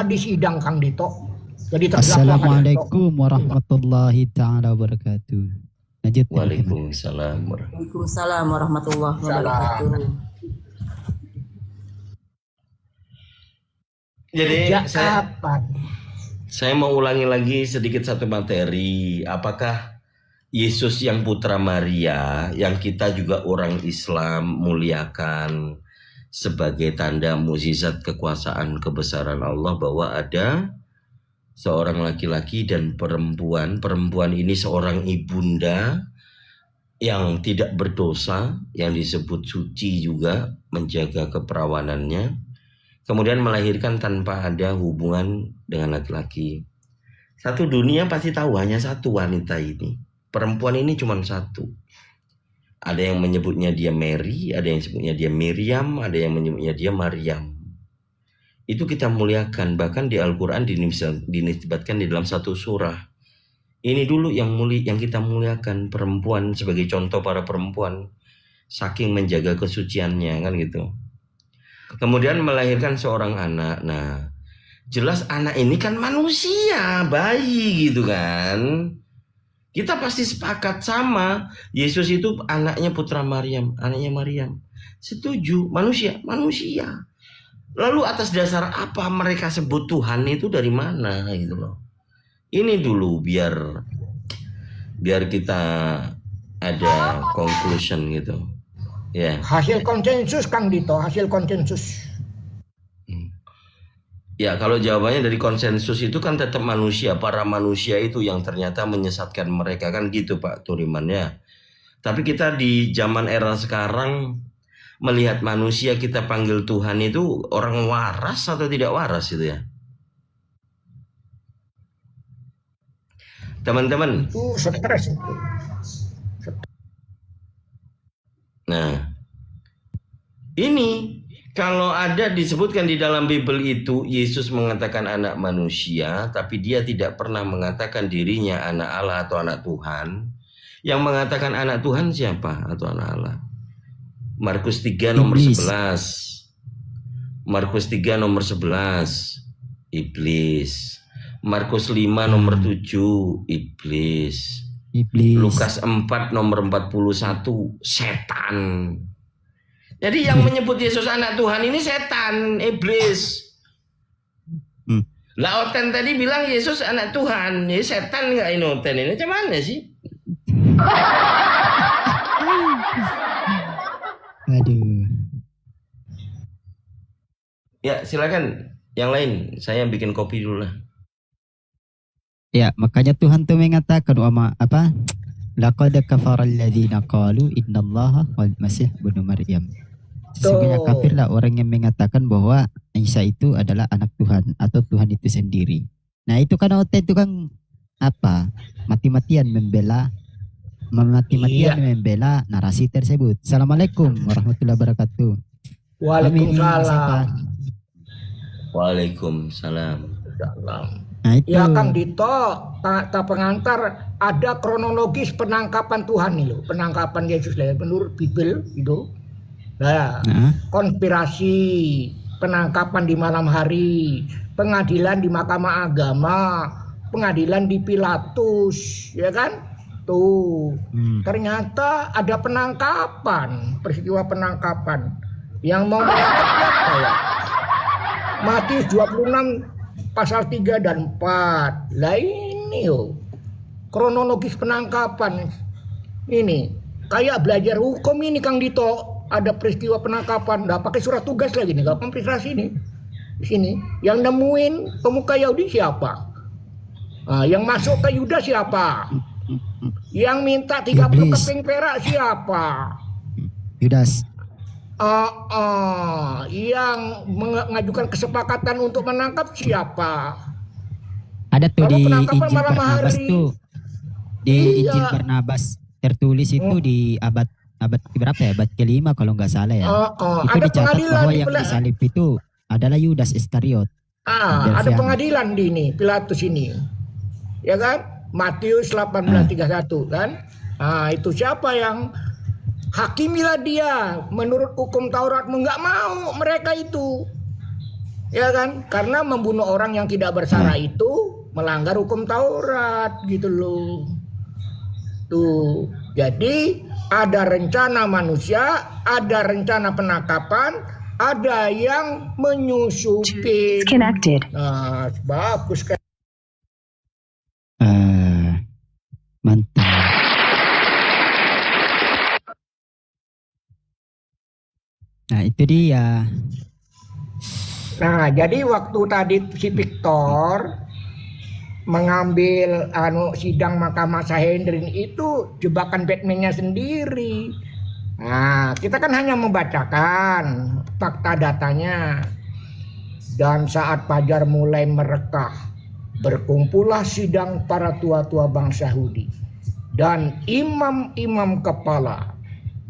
di sidang Kang Dito. Jadi Assalamualaikum warahmatullahi taala wabarakatuh. Lanjut. Waalaikumsalam warahmatullahi wabarakatuh. Jadi saya mau ulangi lagi sedikit satu materi. Apakah Yesus yang putra Maria, yang kita juga orang Islam muliakan sebagai tanda mukjizat kekuasaan kebesaran Allah, bahwa ada seorang laki-laki dan perempuan. Perempuan ini seorang ibunda yang tidak berdosa, yang disebut suci juga, menjaga keperawanannya, kemudian melahirkan tanpa ada hubungan dengan laki-laki. Satu dunia pasti tahu hanya satu wanita ini. Perempuan ini cuma satu. Ada yang menyebutnya dia Mary, ada yang sebutnya dia Miriam, ada yang menyebutnya dia Maryam. Itu kita muliakan, bahkan di Al-Quran dinisbatkan di dalam satu surah. Ini dulu yang kita muliakan, perempuan sebagai contoh para perempuan, saking menjaga kesuciannya, kan gitu. Kemudian melahirkan seorang anak. Nah, jelas anak ini kan manusia, bayi gitu kan. Kita pasti sepakat sama, Yesus itu anaknya putra Maryam, anaknya Maryam. Setuju, manusia. Lalu atas dasar apa mereka sebut Tuhan itu dari mana gitu loh. Ini dulu biar kita ada conclusion gitu. Ya. Hasil konsensus Kang Dito, hasil konsensus. Ya, kalau jawabannya dari konsensus itu kan tetap manusia, para manusia itu yang ternyata menyesatkan mereka, kan gitu Pak Turiman ya. Tapi kita di zaman era sekarang melihat manusia kita panggil Tuhan itu orang waras atau tidak waras itu ya. Teman-teman. Itu stres. Nah, ini kalau ada disebutkan di dalam Bible itu Yesus mengatakan anak manusia, tapi dia tidak pernah mengatakan dirinya anak Allah atau anak Tuhan. Yang mengatakan anak Tuhan siapa atau anak Allah? Markus 3 nomor 11. Markus 3 nomor 11. Iblis. Markus 5 nomor 7. Iblis. Lukas 4 nomor 41. Setan. Jadi yang menyebut Yesus anak Tuhan ini setan, iblis. Lah Oten tadi bilang Yesus anak Tuhan, jadi setan nggak ini Oten ini? Macam mana sih? Aduh. Ya silakan, yang lain. Saya bikin kopi dulu lah. Ya, makanya Tuhan tuh mengatakan apa? Laqad kafara alladziina qalu innallaha wal masih ibnu Maryam. Sesungguhnya kafirlah orang yang mengatakan bahwa Isa itu adalah anak Tuhan atau Tuhan itu sendiri. Nah, itu kan itu kan apa? Mati-matian membela narasi tersebut. Assalamualaikum warahmatullahi wabarakatuh. Waalaikumsalam. Waalaikumsalam. Nah, itu. Ya Kang Dito, tak pengantar, ada kronologis penangkapan Tuhan nih loh, penangkapan Yesus lah menurut Bible itu. Nah, konspirasi, penangkapan di malam hari, pengadilan di Mahkamah Agama, pengadilan di Pilatus, ya kan? Tuh, ternyata ada penangkapan, peristiwa penangkapan. Yang mau menangkap siapa ya? Matius 26 pasal 3 dan 4. Lah ini kronologis penangkapan. Ini kayak belajar hukum ini Kang Dito. Ada peristiwa penangkapan, nggak pakai surat tugas lagi nih, nggak konspirasi nih. Di sini yang nemuin pemuka Yahudi siapa? Yang masuk ke Yuda siapa? Yang minta 30 keping perak siapa? Yudas. Yang mengajukan kesepakatan untuk menangkap siapa? Ada tuh di penangkapan Injil malam Barnabas hari. tuh. Di Injil Barnabas tertulis itu di abad berapa ya? Abad ke-5 kalau nggak salah ya. Itu dicatat bahwa yang disalib itu adalah Yudas Iskariot. Ada pengadilan di ini, Pilatus ini. Ya kan? Matius 18:31 kan? Itu siapa yang hakimilah dia menurut hukum Tauratmu, nggak mau mereka itu. Ya kan? Karena membunuh orang yang tidak bersalah itu melanggar hukum Taurat gitu loh. Tuh. Jadi ada rencana manusia, ada rencana penangkapan, ada yang menyusupin. Nah, bagus kan. Mantap. Nah, itu dia. Nah, jadi waktu tadi si Victor mengambil sidang Mahkamah Sanhedrin itu jebakan Batman-nya sendiri. Nah, kita kan hanya membacakan fakta datanya. Dan saat fajar mulai merekah, berkumpullah sidang para tua-tua bangsa Yahudi dan imam-imam kepala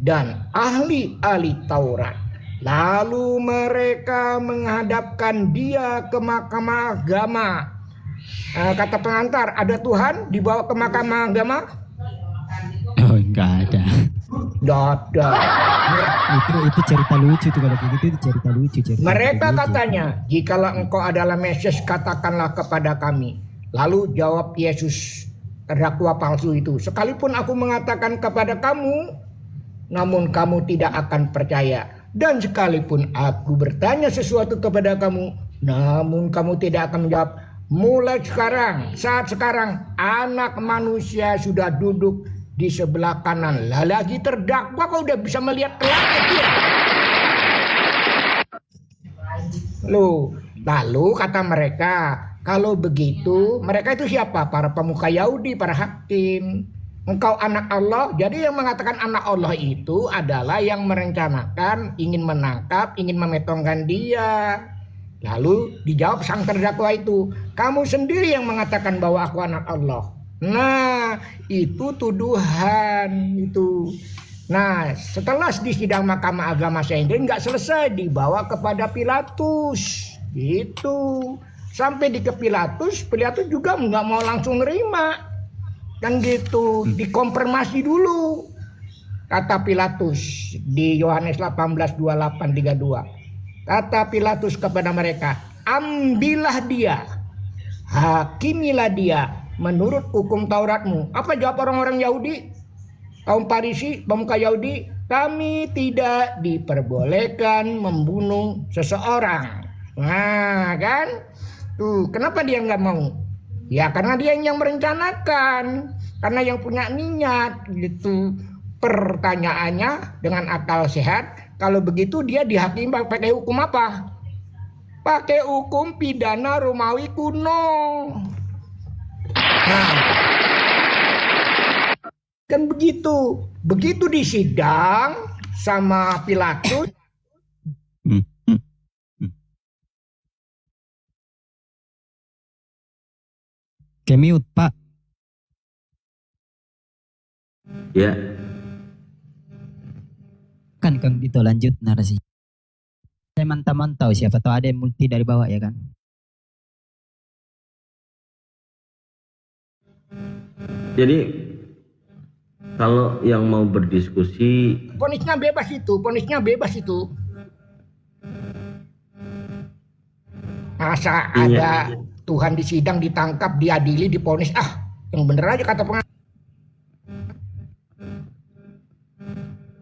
dan ahli-ahli Taurat. Lalu mereka menghadapkan dia ke mahkamah agama. Kata pengantar, ada Tuhan dibawa ke mahkamah agama? Oh, enggak ada. Tidak ada. Itu cerita lucu tuh, kalau begitu itu cerita lucu. Mereka katanya, jikalau engkau adalah Mesias, katakanlah kepada kami. Lalu jawab Yesus, terdakwa palsu itu, sekalipun aku mengatakan kepada kamu, namun kamu tidak akan percaya. Dan sekalipun aku bertanya sesuatu kepada kamu, namun kamu tidak akan menjawab. Mulai sekarang, saat sekarang, anak manusia sudah duduk di sebelah kanan. Lagi terdakwa kau udah bisa melihat ke langit ya. Loh, lalu kata mereka, kalau begitu, mereka itu siapa? Para pemuka Yahudi, para hakim. Engkau anak Allah. Jadi yang mengatakan anak Allah itu adalah yang merencanakan, ingin menangkap, ingin memetongkan dia. Lalu dijawab sang terdakwa itu, kamu sendiri yang mengatakan bahwa aku anak Allah. Nah, itu tuduhan itu. Nah, setelah di sidang Mahkamah Agama Sanhedrin nggak selesai, dibawa kepada Pilatus. Gitu. Sampai di ke Pilatus juga nggak mau langsung nerima. Kan gitu, dikonfirmasi dulu. Kata Pilatus di Yohanes 18:28-32. Kata Pilatus kepada mereka, ambillah dia, hakimilah dia menurut hukum Tauratmu. Apa jawab orang-orang Yahudi? Kaum Farisi, pemuka Yahudi, kami tidak diperbolehkan membunuh seseorang. Nah kan, tuh kenapa dia nggak mau? Ya karena dia yang merencanakan, karena yang punya niat gitu. Pertanyaannya dengan akal sehat, kalau begitu dia dihakimi pakai hukum apa? Pakai hukum pidana Romawi kuno. Nah, kan begitu. Begitu disidang sama Pilatus. Kemute, Pak. Ya. Kan Kang Dito lanjut narasi. Saya mantau-mantau, siapa tahu ada yang multi dari bawah ya kan. Jadi kalau yang mau berdiskusi, Ponisnya bebas itu. Masa ada Tuhan di sidang, ditangkap, diadili, diponis. Yang bener aja kata pengacara.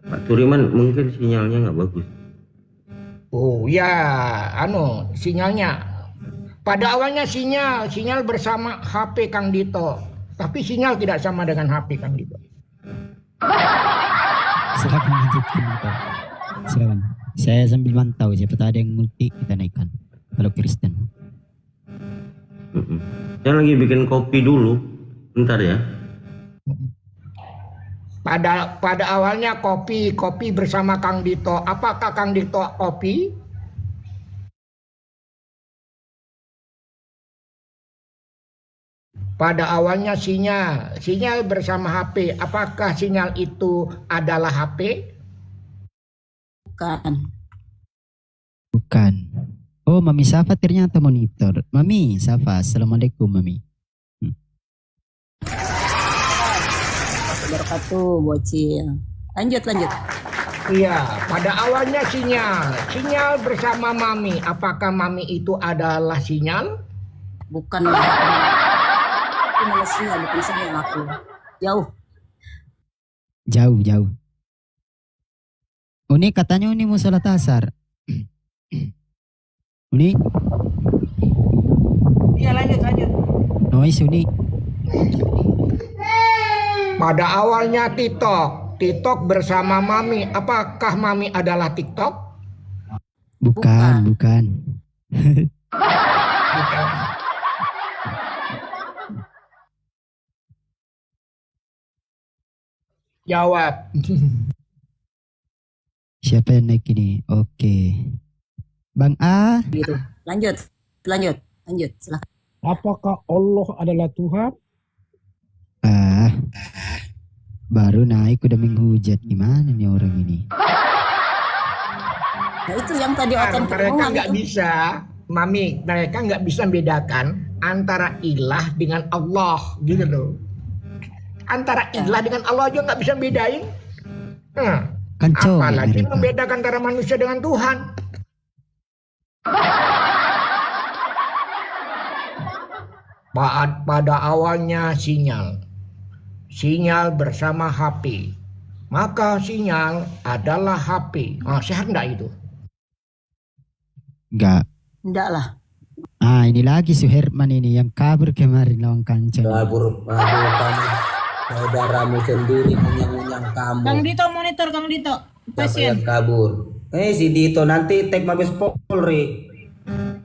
Pak Turiman mungkin sinyalnya nggak bagus. Oh ya, sinyalnya. Pada awalnya sinyal bersama HP Kang Dito. Tapi sinyal tidak sama dengan HP Kang Dito. Silakan lanjutkan Pak. Silakan. Saya sambil mantau, siapa tahu ada yang multi kita naikkan. Kalau Kristen. Saya lagi bikin kopi dulu. Bentar ya. Pada awalnya kopi bersama Kang Dito. Apakah Kang Dito kopi? Pada awalnya sinyal bersama HP. Apakah sinyal itu adalah HP? Bukan. Oh, Mami Safa ternyata monitor. Mami Safa, assalamualaikum Mami. Wabarakatuh, bocil. Lanjut. Iya, pada awalnya sinyal. Sinyal bersama Mami. Apakah Mami itu adalah sinyal? Bukan itu malah sinyal, bukan sinyal aku. Jauh. Jauh. Uni katanya Uni mau salat asar. Uni, Iya, lanjut. noise Uni. Pada awalnya TikTok bersama Mami. Apakah Mami adalah TikTok? Bukan. Jawab. Siapa yang naik ini? Oke. Bang A. Gitu. Lanjut. Silakan. Apakah Allah adalah Tuhan? Baru naik udah menghujat. Gimana nih orang ini? Nah, itu yang tadi akan Mereka nggak bisa, Mami, mereka nggak bisa membedakan antara ilah dengan Allah, gitu loh. Antara ilah dengan Allah aja nggak bisa bedain. Kan cowok Apalagi mereka. membedakan antara manusia dengan Tuhan. Pada awalnya sinyal bersama HP, maka sinyal adalah HP. Sehat enggak itu? Enggak. Enggak lah. Ini lagi Suherman ini yang kabur kemarin lawan Kancon. Kabur kamu, saudaramu sendiri munyang-munyang kamu. Kang Dito monitor, Kang Dito. Siapa Pasien. yang kabur? Si Dito nanti tag Mabes Polri.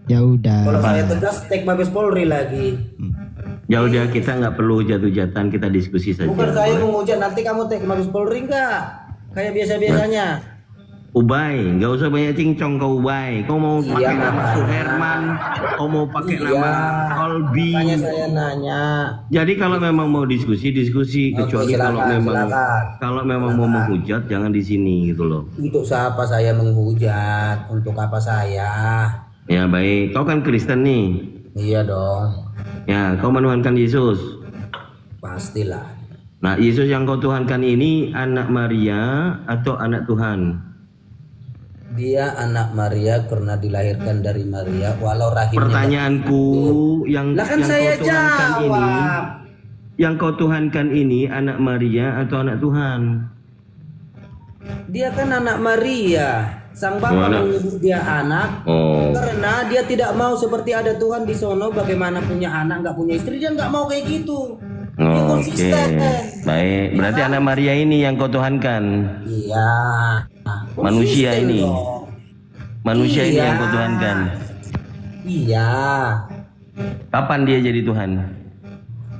Ya udah. Kalau saya tegas tag Mabes Polri lagi. Ya udah, kita nggak perlu hujat-hujatan, kita diskusi saja. Bukan saya menghujat, nanti kamu tag Mabes Polri enggak? Kayak biasa-biasanya. Ubay, nggak usah banyak cincong kau Ubay. Kau mau Iya, pakai nama makanya. Suherman, kau mau pakai nama Kolbi. Makanya saya nanya. Jadi kalau memang mau diskusi, Oke, kecuali silakan. kalau memang mau menghujat jangan di sini gitu loh. Untuk siapa saya menghujat? Untuk apa saya? Ya baik, kau kan Kristen nih. Iya dong, Ya, kau menuhankan Yesus. pastilah. Nah, Yesus yang kau tuhankan ini anak Maria atau anak Tuhan? Dia anak Maria karena dilahirkan dari Maria, walau rahimnya. Pertanyaanku yang Lah kan yang saya kau tuhankan ini, jawab. yang kau tuhankan ini anak Maria atau anak Tuhan? Dia kan anak Maria. Sang bapak Mana? menyebut dia anak Oh. karena dia tidak mau seperti ada Tuhan di sono. Bagaimana punya anak nggak punya istri, dia nggak mau kayak gitu. Dia Oke. konsisten. Baik, berarti anak Maria ini yang kau tuhankan. Iya. Manusia Konsisten ini. dong. Manusia ini Iya. yang kau tuhankan. Iya. Kapan dia jadi Tuhan?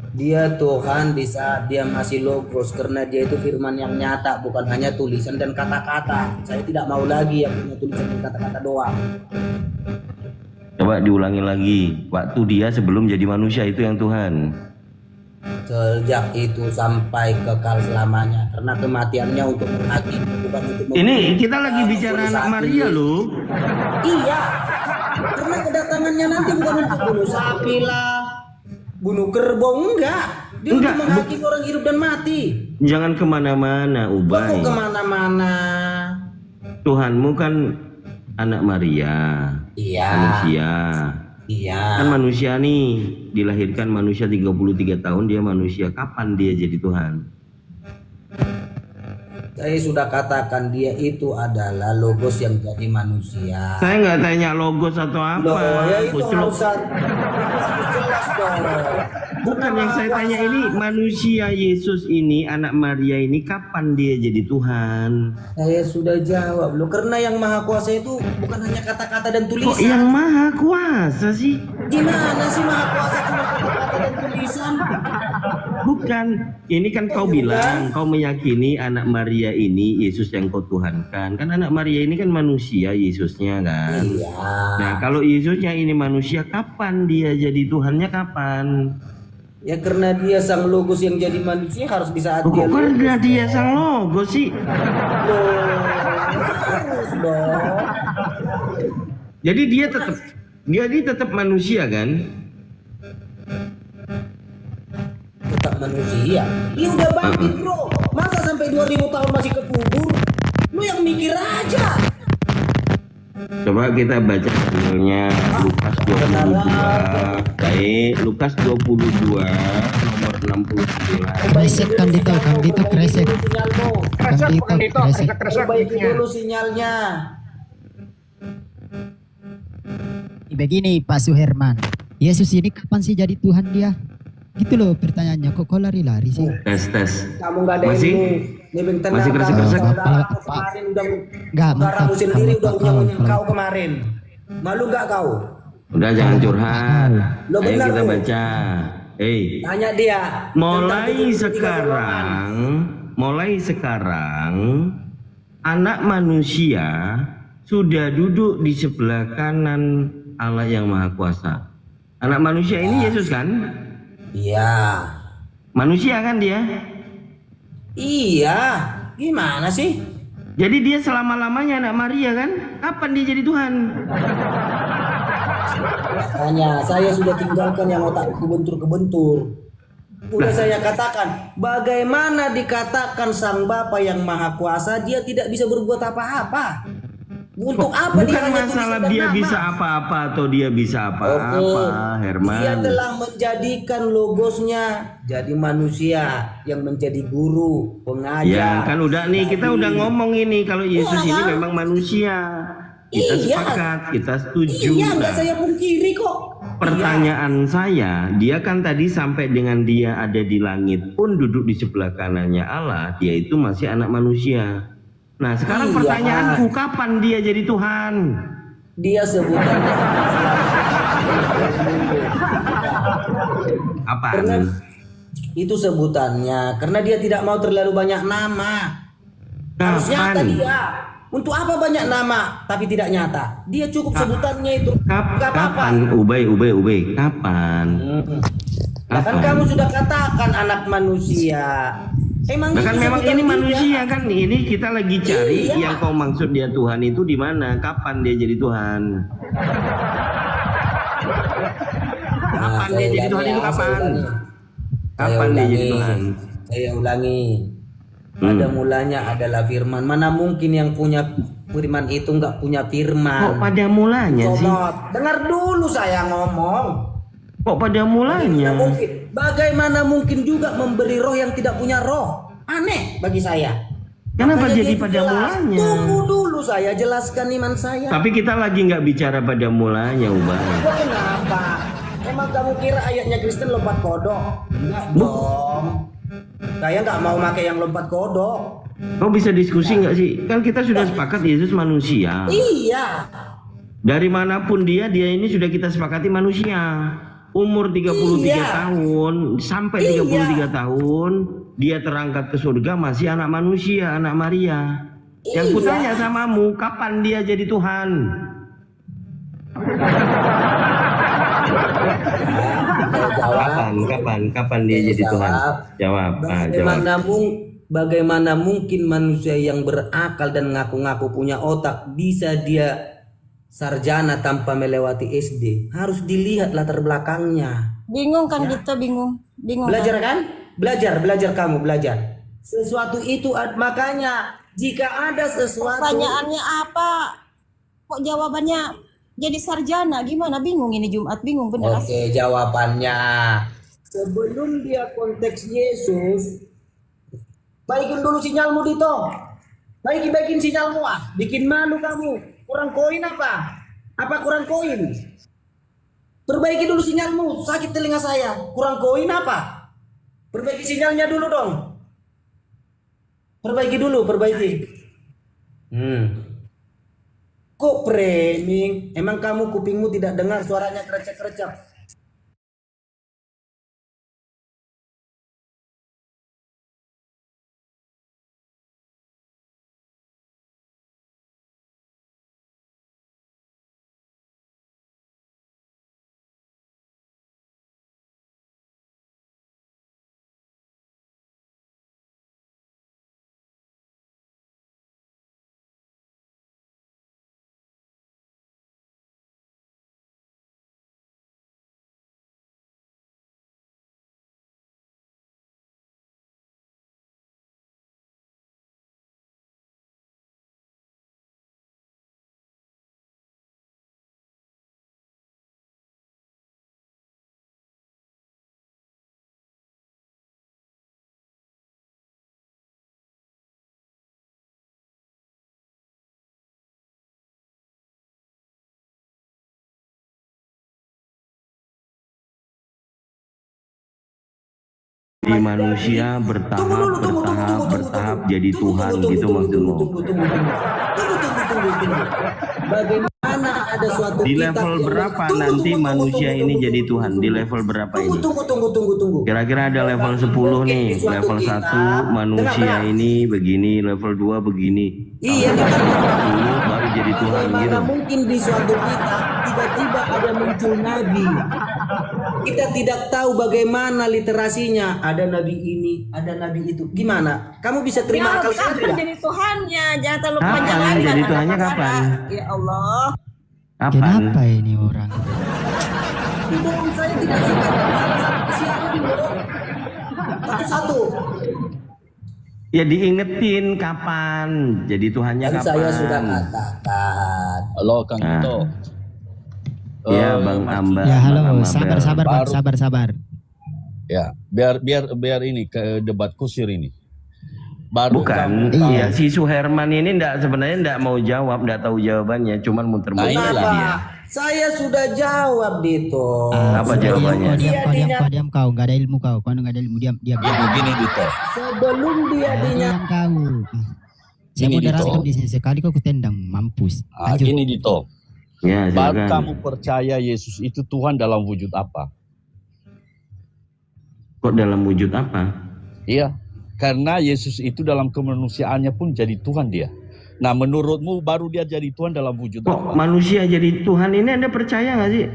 Dia Tuhan di saat dia masih logos, karena dia itu firman yang nyata, bukan hanya tulisan dan kata-kata. Saya tidak mau lagi yang punya tulisan dan kata-kata doang. Coba diulangi lagi. Waktu dia sebelum jadi manusia itu yang Tuhan. Sejak itu sampai kekal selamanya, karena kematiannya untuk menghakimi, bukan untuk Ini kita lagi bicara anak Maria loh. Iya, karena kedatangannya nanti bukan untuk bunuh sapi lah, bunuh kerbau, enggak. Dia Enggak, untuk menghakimi orang hidup dan mati. Jangan kemana-mana, Ubay. Kok kemana-mana? Tuhanmu kan anak Maria, Iya. manusia. Iya. Kan manusia nih, dilahirkan manusia 33 tahun dia manusia. Kapan dia jadi Tuhan? Saya sudah katakan dia itu adalah logos yang jadi manusia. Saya nggak tanya logos atau apa. Loh, ya itu Kuclok. harus jelas dong. Bukan yang saya tanya ini, manusia Yesus ini, anak Maria ini kapan dia jadi Tuhan? Saya sudah jawab loh, karena yang maha kuasa itu bukan hanya kata-kata dan Kok tulisan. yang maha kuasa sih? Gimana sih maha kuasa cuma kata-kata dan tulisan? Bukan, ini kan kau bilang, kau meyakini anak Maria ini Yesus yang kau tuhankan. Kan anak Maria ini kan manusia Yesusnya kan. Iya. Nah kalau Yesusnya ini manusia, kapan dia jadi Tuhannya kapan? Ya karena dia sang logos yang jadi manusia harus di saat Kok dia karena dia sang logos sih? Loh, harus dong. Jadi dia tetap manusia kan? Tetap manusia. Dia udah bangkit bro. Masa sampai 2000 tahun masih kekubur? Lu yang mikir aja. Coba kita baca dalilnya Lukas 22. Baik, Lukas 22 nomor 69. Kresek kan itu kresek. Sinyalmu. Kresek Kan bukan itu itu, kresek. kresek-kresek Perbaiki mic-nya. dulu sinyalnya. Begini Pak Suherman, Yesus ini kapan sih jadi Tuhan dia? Gitu loh pertanyaannya, kok lari-lari sih? Tes. Kamu nggak ada Masih? ilmu. Nebeng tenang. Masih kresek-kresek? Saudaramu kemarin udah Nggak, saudaramu mantap. sendiri udah Kalau- unyang kalau- kau kemarin. Malu nggak kau? Udah jangan curhat. Lo Ayo benar kita lu. baca. Tanya dia. Mulai sekarang anak manusia sudah duduk di sebelah kanan Allah yang Maha Kuasa. Anak manusia ini Yesus kan? Iya. Manusia kan dia? Iya. Gimana sih? Jadi dia selama-lamanya anak Maria kan? Kapan dia jadi Tuhan? Makanya saya sudah tinggalkan yang otak kebentur-kebentur. Udah saya katakan, bagaimana dikatakan Sang Bapa yang Maha Kuasa dia tidak bisa berbuat apa-apa? Untuk apa dia Bukan hanya masalah tulisan dan dia nama? bisa apa-apa atau dia bisa apa-apa, Herman. Dia telah menjadikan logosnya jadi manusia yang menjadi guru, pengajar. Ya kan udah nih kita nabi. udah ngomong ini kalau Yesus Iya, ini kan? memang manusia. Kita Iya. sepakat, kita setuju. Iya, nggak Nah, saya pungkiri kok. pertanyaan saya, dia kan tadi sampai dengan dia ada di langit pun duduk di sebelah kanannya Allah, dia itu masih anak manusia. Nah sekarang Iya. pertanyaanku, kapan dia jadi Tuhan? Dia sebutannya Kapan? karena itu sebutannya karena dia tidak mau terlalu banyak nama. Harus nyata Kapan? dia. Untuk apa banyak nama tapi tidak nyata? Dia cukup sebutannya itu. Nggak apa-apa. Kapan? Ubay, kapan? Nah, kan Kapan? kamu sudah katakan anak manusia. Emang Nah, kan itu memang sebutan ini dia? manusia kan, ini kita lagi cari Iya. yang kau maksud dia Tuhan itu di mana? Kapan dia jadi Tuhan? Kapan dia jadi Tuhan itu kapan? Kapan dia jadi Tuhan? Saya ulangi. Pada mulanya adalah firman. Mana mungkin yang punya firman itu nggak punya Kok firman? pada mulanya sih? Comot. Dengar dulu saya ngomong. Kok pada mulanya? Bagaimana mungkin juga memberi roh yang tidak punya roh? Aneh bagi saya. Kenapa Makanya jadi dia pada jelas. mulanya? Tunggu dulu saya jelaskan iman saya. Tapi kita lagi nggak bicara pada mulanya, Ubay. Kenapa? Emang kamu kira ayatnya Kristen lompat kodok? Enggak dong. Saya nggak mau pakai yang lompat kodok. Kau bisa diskusi nggak sih? Kan kita sudah sepakat Yesus manusia. Iya. Dari manapun dia ini sudah kita sepakati manusia. Umur 33 Iya. tahun sampai 33 tahun dia terangkat ke surga masih anak manusia, anak Maria. Yang Iya. kutanya samamu, kapan dia jadi Tuhan? Kapan dia jadi Tuhan? Jawab. Bagaimana mungkin manusia yang berakal dan ngaku-ngaku punya otak bisa dia sarjana tanpa melewati SD? Harus dilihat latar belakangnya. Bingung kan kita bingung. Belajar kan? Belajar kamu belajar. Sesuatu itu makanya jika ada sesuatu. Pertanyaannya apa? Kok jawabannya jadi sarjana? Gimana? Bingung ini Jumat, bingung bener. Oke, jawabannya. Sebelum dia konteks Yesus, baikin dulu sinyalmu Dito. Baikin sinyalmu ah. Bikin malu kamu. Kurang koin apa? Apa kurang koin? Perbaiki dulu sinyalmu. Sakit telinga saya. Kurang koin apa? Perbaiki sinyalnya dulu dong. Perbaiki. Kok framing? Emang kamu kupingmu tidak dengar suaranya kerecek-kerecek? Di manusia bertahap jadi Tuhan gitu maksudmu. Tunggu. Bagaimana ada suatu Di kitab level yang- berapa Tunggu, nanti tunggu, manusia tunggu, ini tunggu, jadi tunggu, Tuhan? tunggu. Di level berapa ini? Tunggu. Kira-kira ada level 10 nih. Level 1 manusia ini begini, level 2 begini. Iya, Level 10 baru jadi Tuhan gitu. Bagaimana mungkin di suatu kitab tiba-tiba ada muncul nabi? Kita tidak tahu bagaimana literasinya. Ada nabi ini, ada nabi itu. Gimana? Kamu bisa terima akal sehat kapan tidak? jadi Tuhannya? Jangan terlalu Kapan panjang jadi Tuhannya, kapan? Ya Allah. Kapan? Kenapa ini orang? Bung, saya tidak suka satu kesialan bro. Satu-satu. Ya diingetin kapan jadi Tuhannya Kan kapan? saya sudah katakan. Halo Kang Nah. Tito. Ya Bang Amba. Ya halo, Bang Amba sabar Bel. Bang, sabar. Ya, biar ini ke debat kusir ini. Baru Bukan, kamu tahu. iya si Suherman ini sebenarnya enggak mau jawab, enggak tahu jawabannya, cuman Nah, muter-muter inilah dia. dia. Saya sudah jawab Dito. Apa jawabannya? Diam kau, nggak ada ilmu kau nggak ada ilmu, diam. Begini Dito. Sebelum dia dinyatakan. Diam kau. Saya Ini moderator Dito. di sini sekali kau kutendang, mampus. Lanjut. Gini Dito. Ya, Baru silakan. kamu percaya Yesus itu Tuhan dalam wujud apa? Kok dalam wujud apa? Iya, karena Yesus itu dalam kemanusiaannya pun jadi Tuhan dia. Nah, menurutmu baru dia jadi Tuhan dalam wujud Kok apa? manusia jadi Tuhan ini Anda percaya nggak sih?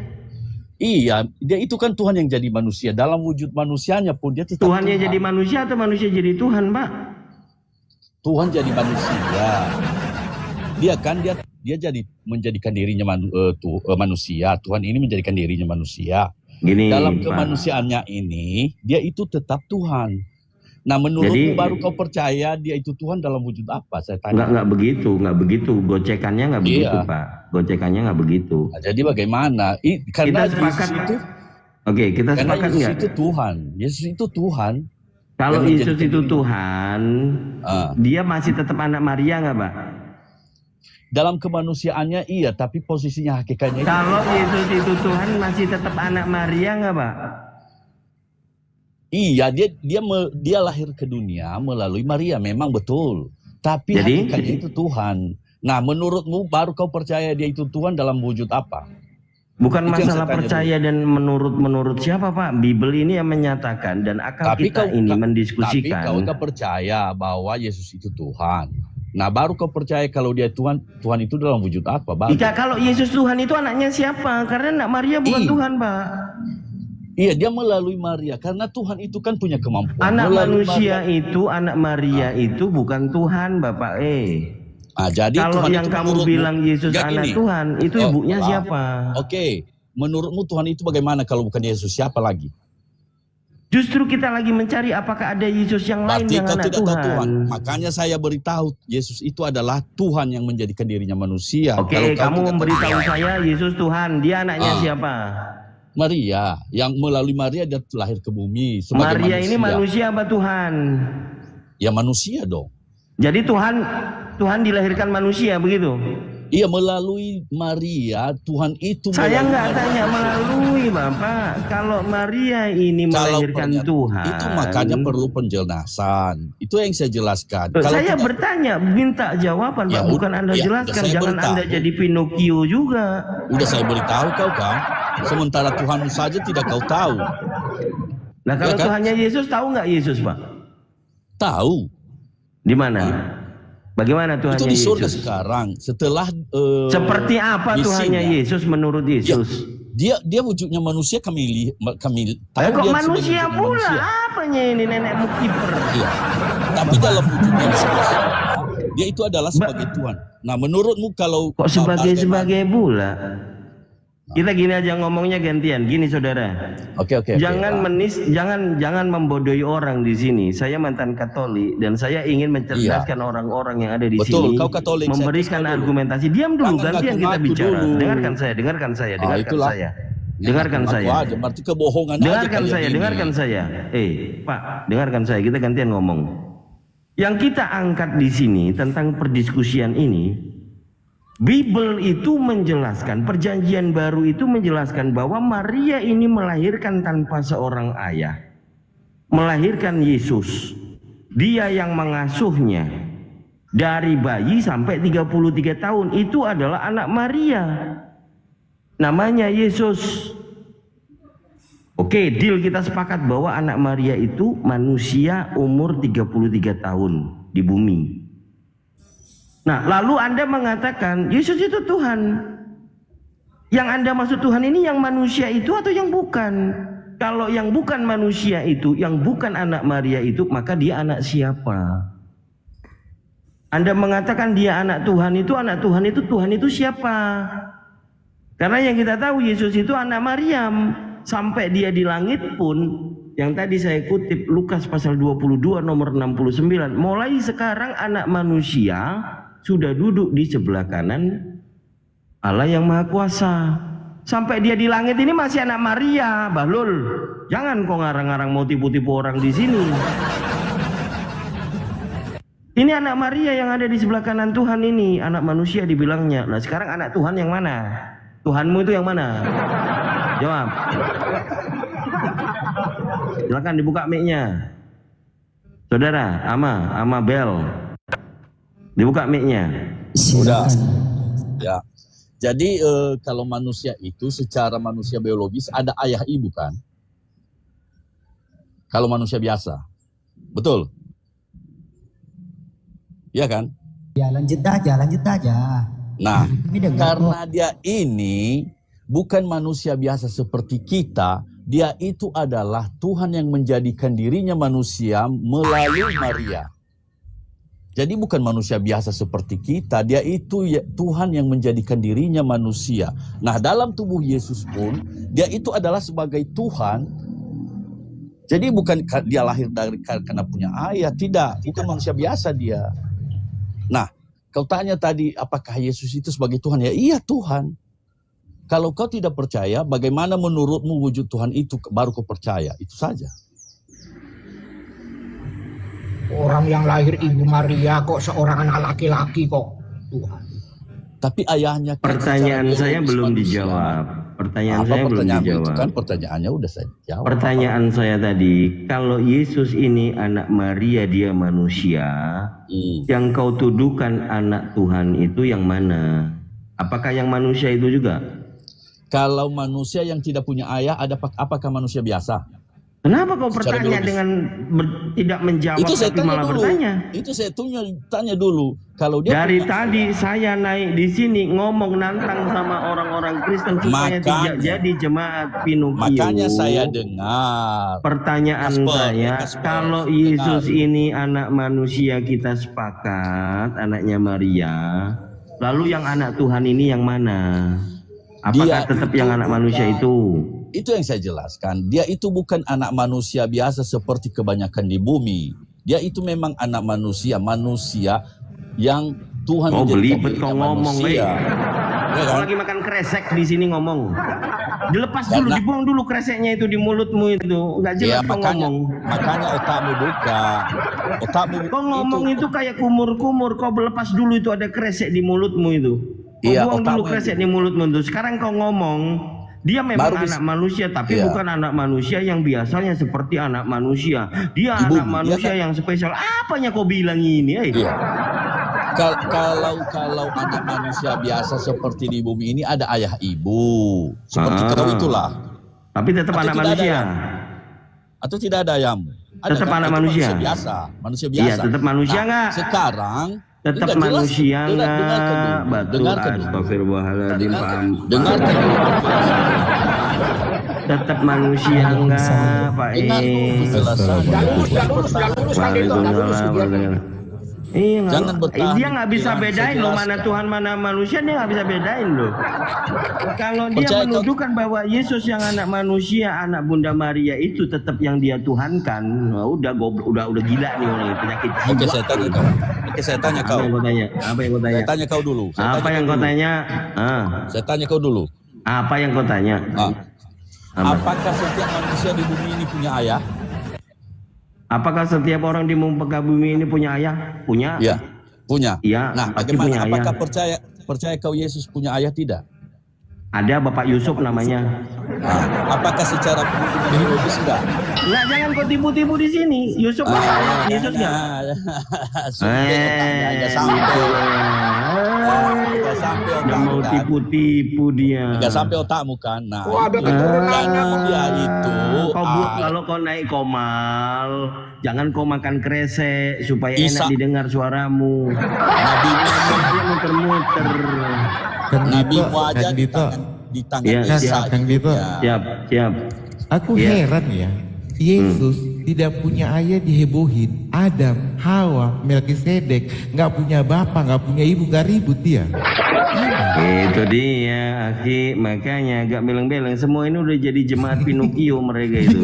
Iya, dia itu kan Tuhan yang jadi manusia. Dalam wujud manusianya pun dia tetap Tuhannya Tuhan. jadi manusia atau manusia jadi Tuhan, Pak? Tuhan jadi manusia. Dia kan dia jadi menjadikan dirinya manusia. Tuhan ini menjadikan dirinya manusia. Gini, Dalam Pak. kemanusiaannya ini, dia itu tetap Tuhan. Nah, menurutmu Jadi- baru kau percaya dia itu Tuhan dalam wujud apa? Saya tanya. Nggak begitu. Gocekannya nggak begitu, Iya. Pak. Gocekannya nggak begitu. Nah, jadi bagaimana? Karena Kita sepakat, Yesus itu, Oke, kita karena sepakat Yesus nggak? itu Tuhan. Yesus itu Tuhan. Kalau yang Yesus menjadi- itu Tuhan, Ah. dia masih tetap anak Maria nggak, Pak? Dalam kemanusiaannya iya, tapi posisinya hakikatnya itu. Kalau Yesus itu Tuhan, masih tetap anak Maria nggak, Pak? Iya, dia lahir ke dunia melalui Maria, memang betul. Tapi Jadi? hakikatnya itu Tuhan. Nah, menurutmu baru kau percaya dia itu Tuhan dalam wujud apa? Bukan Itu yang masalah saya tanya percaya dan menurut siapa, Pak. Bible ini yang menyatakan dan akal kita ini Tapi mendiskusikan. kau tak percaya bahwa Yesus itu Tuhan. Nah, baru kau percaya kalau dia Tuhan, Tuhan itu dalam wujud apa? Baru. Jika kalau Yesus Tuhan itu anaknya siapa? Karena anak Maria bukan Iya. Tuhan, Pak. Iya, dia melalui Maria karena Tuhan itu kan punya kemampuan. Anak Melalui manusia Maria. itu, anak Maria itu bukan Tuhan, Bapak. Jadi Kalau Tuhan yang itu kamu menurutmu- bilang Yesus Enggak anak gini. Tuhan, itu Oh, ibunya maaf. siapa? Oke, menurutmu Tuhan itu bagaimana kalau bukan Yesus? Siapa lagi? Justru kita lagi mencari apakah ada Yesus yang lain Berarti yang kau anak tidak tahu Tuhan. Tuhan. Makanya saya beritahu Yesus itu adalah Tuhan yang menjadikan dirinya manusia. Oke, Kalau kau kamu tidak memberitahu tahu, saya Yesus Tuhan. Dia anaknya Ah. siapa? Maria, yang melalui Maria dia lahir ke bumi sebagai Maria manusia. ini manusia apa Tuhan? Ya manusia dong. Jadi Tuhan dilahirkan manusia begitu? Iya, melalui Maria Tuhan itu Saya melalui nggak Maria. tanya melalui Bapak. Kalau Maria ini Kalau melahirkan pernyataan- Tuhan, Itu makanya perlu penjelasan. Itu yang saya jelaskan. Loh, Kalau saya tidak- bertanya, minta jawaban Ya, Pak, bukan Anda ya, jelaskan. saya Jangan beritahu. Anda jadi Pinocchio juga. Udah saya beritahu kau kan. Sementara Tuhanmu saja tidak kau tahu. Nah kalau Ya kan? Tuhannya Yesus, tahu nggak Yesus Pak? Tahu. Di mana? Bagaimana Tuhannya Itu di surga Yesus? sekarang. Setelah Seperti apa misinya. Tuhannya Yesus menurut Yesus? dia wujudnya manusia kami tahu Kok dia manusia sebagai pula? manusia. Apanya ini nenekmu kiper? Iya. Tapi dalam wujudnya dia itu adalah sebagai Tuhan. Nah, menurutmu kalau Kok sebagai pula? Kita gini aja ngomongnya gantian. Gini saudara. Oke. Jangan jangan membodohi orang di sini. Saya mantan Katolik dan saya ingin mencerdaskan orang-orang yang ada di Betul, sini. kau Katolik, saya Memberikan terima dulu. argumentasi. Diam dulu, Jangan gantian kita ngaku-ngaku bicara. dulu. Dengarkan saya. Dengarkan itulah. saya. Dengarkan Ngaku saya. aja, berarti kebohongan aja Dengarkan kalian saya, ini. dengarkan saya. Pak, dengarkan saya. Kita gantian ngomong. Yang kita angkat di sini tentang perdiskusian ini, Bible itu menjelaskan, perjanjian baru itu menjelaskan bahwa Maria ini melahirkan tanpa seorang ayah. melahirkan Yesus. Dia yang mengasuhnya dari bayi sampai 33 tahun. Itu adalah anak Maria. Namanya Yesus. Oke, deal, kita sepakat bahwa anak Maria itu manusia umur 33 tahun di bumi. Nah, lalu Anda mengatakan Yesus itu Tuhan. Yang Anda maksud Tuhan ini yang manusia itu atau yang bukan? Kalau yang bukan manusia itu, yang bukan anak Maria itu, maka dia anak siapa? Anda mengatakan dia anak Tuhan itu siapa? Karena yang kita tahu Yesus itu anak Maryam. Sampai dia di langit pun, yang tadi saya kutip Lukas pasal 22 nomor 69, mulai sekarang anak manusia sudah duduk di sebelah kanan Allah yang Maha Kuasa. Sampai dia di langit ini masih anak Maria, Bahlul. Jangan kau ngarang-ngarang mau tipu-tipu orang di sini. Ini anak Maria yang ada di sebelah kanan Tuhan ini, anak manusia dibilangnya. Nah, sekarang anak Tuhan yang mana? Tuhanmu itu yang mana? Jawab. Silakan dibuka mic-nya. Saudara, Ama Bel. Dibuka mic-nya. Udah. Ya. Jadi kalau manusia itu secara manusia biologis ada ayah ibu kan? Kalau manusia biasa. Betul? Iya kan? Ya lanjut aja. Nah, karena dia ini bukan manusia biasa seperti kita, dia itu adalah Tuhan yang menjadikan dirinya manusia melalui Maria. Jadi bukan manusia biasa seperti kita, dia itu Tuhan yang menjadikan dirinya manusia. Nah, dalam tubuh Yesus pun, dia itu adalah sebagai Tuhan. Jadi bukan dia lahir dari karena punya ayah, tidak, bukan manusia biasa dia. Nah, kau tanya tadi apakah Yesus itu sebagai Tuhan? Ya iya Tuhan. Kalau kau tidak percaya, bagaimana menurutmu wujud Tuhan itu baru kau percaya? Itu saja. Orang yang lahir Ibu Maria kok seorang anak laki-laki kok Tuhan. Tapi ayahnya. Pertanyaan saya belum dijawab. Itu kan pertanyaannya udah saya jawab. Pertanyaan saya tadi, kalau Yesus ini anak Maria, dia manusia, yang kau tuduhkan anak Tuhan itu yang mana? Apakah yang manusia itu juga? Kalau manusia yang tidak punya ayah, apakah manusia biasa? Kenapa kau bertanya dengan tidak menjawab itu saya tapi tanya malah dulu. bertanya? Itu saya tanya dulu. Kalau dia dari tadi saya naik di sini ngomong nantang sama orang-orang Kristen supaya tidak jadi jemaat Pinocchio. Makanya saya dengar. Pertanyaan saya, kalau Yesus ini anak manusia kita sepakat, anaknya Maria, lalu yang anak Tuhan ini yang mana? Apakah tetap yang anak manusia itu? Itu yang saya jelaskan. Dia itu bukan anak manusia biasa seperti kebanyakan di bumi. Dia itu memang anak manusia yang Tuhan belibet kau ngomong, manusia. Ya kan? Lagi makan kresek di sini ngomong. Dilepas dulu, dibuang dulu kreseknya itu di mulutmu itu. Enggak jelas kau ngomong. Makanya otakmu buka. Kau ngomong itu kayak kumur-kumur. Kau lepas dulu itu ada kresek di mulutmu itu. Kau buang dulu kresek di mulutmu itu. Sekarang kau ngomong. Dia memang anak manusia, tapi bukan anak manusia yang biasanya seperti anak manusia. Dia anak manusia yang spesial. Apanya kau bilang ini? Kalau anak manusia biasa seperti di bumi ini ada ayah ibu. Seperti kau itulah. Tapi tetap anak manusia. Atau tidak ada ayahmu? Tetap anak manusia. Manusia biasa. Iya, tetap manusia enggak? Sekarang tetap manusia enggak? Batu astagfirullahaladzim. Dengarkan. Tetap manusia enggak, Pak? Iya, jangan bertahan. Dia nggak bisa bedain loh mana Tuhan mana manusia, dia nggak bisa bedain loh. Kalau dia menuduhkan bahwa Yesus yang anak manusia, anak Bunda Maria itu tetap yang dia tuhankan, udah gila nih orang ini, penyakit jiwa. Oke, saya tanya kau. Apa yang kau tanya? Saya tanya kau dulu. Apa yang kau tanya? Saya tanya kau dulu. Apa yang kau tanya? Apakah setiap manusia di bumi ini punya ayah? Apakah setiap orang di muka bumi ini punya ayah? Punya? Iya, punya. Iya. Nah, bagaimana? Apakah percaya kau Yesus punya ayah tidak? Ada Bapak Yusuf namanya. Apakah secara biologis enggak? Nggak, jangan kau tipu-tipu di sini. Yusuf Yesus nggak? Sampai otaknya aja sampai. Enggak sampai Nggak mau otakmu kan. tipu-tipu dia. Enggak sampai otakmu kan. Nah, Wah, ada itu keturunannya, kan dia itu. Kalau kau naik komal, jangan kau makan kresek supaya Isa. enak didengar suaramu. Nabi Dia muter-muter. Nabi mu aja Kang di Dito. tangan Iya, Isa siap, Kang Dito. hidupnya. Siap. Aku Iya. heran ya. Yesus tidak punya ayah dihebohin. Adam, Hawa, Melkisedek nggak punya bapak, nggak punya ibu, nggak ribut dia. Itu dia, Aki. Makanya agak beleng-beleng. Semua ini udah jadi jemaat Pinocchio mereka itu.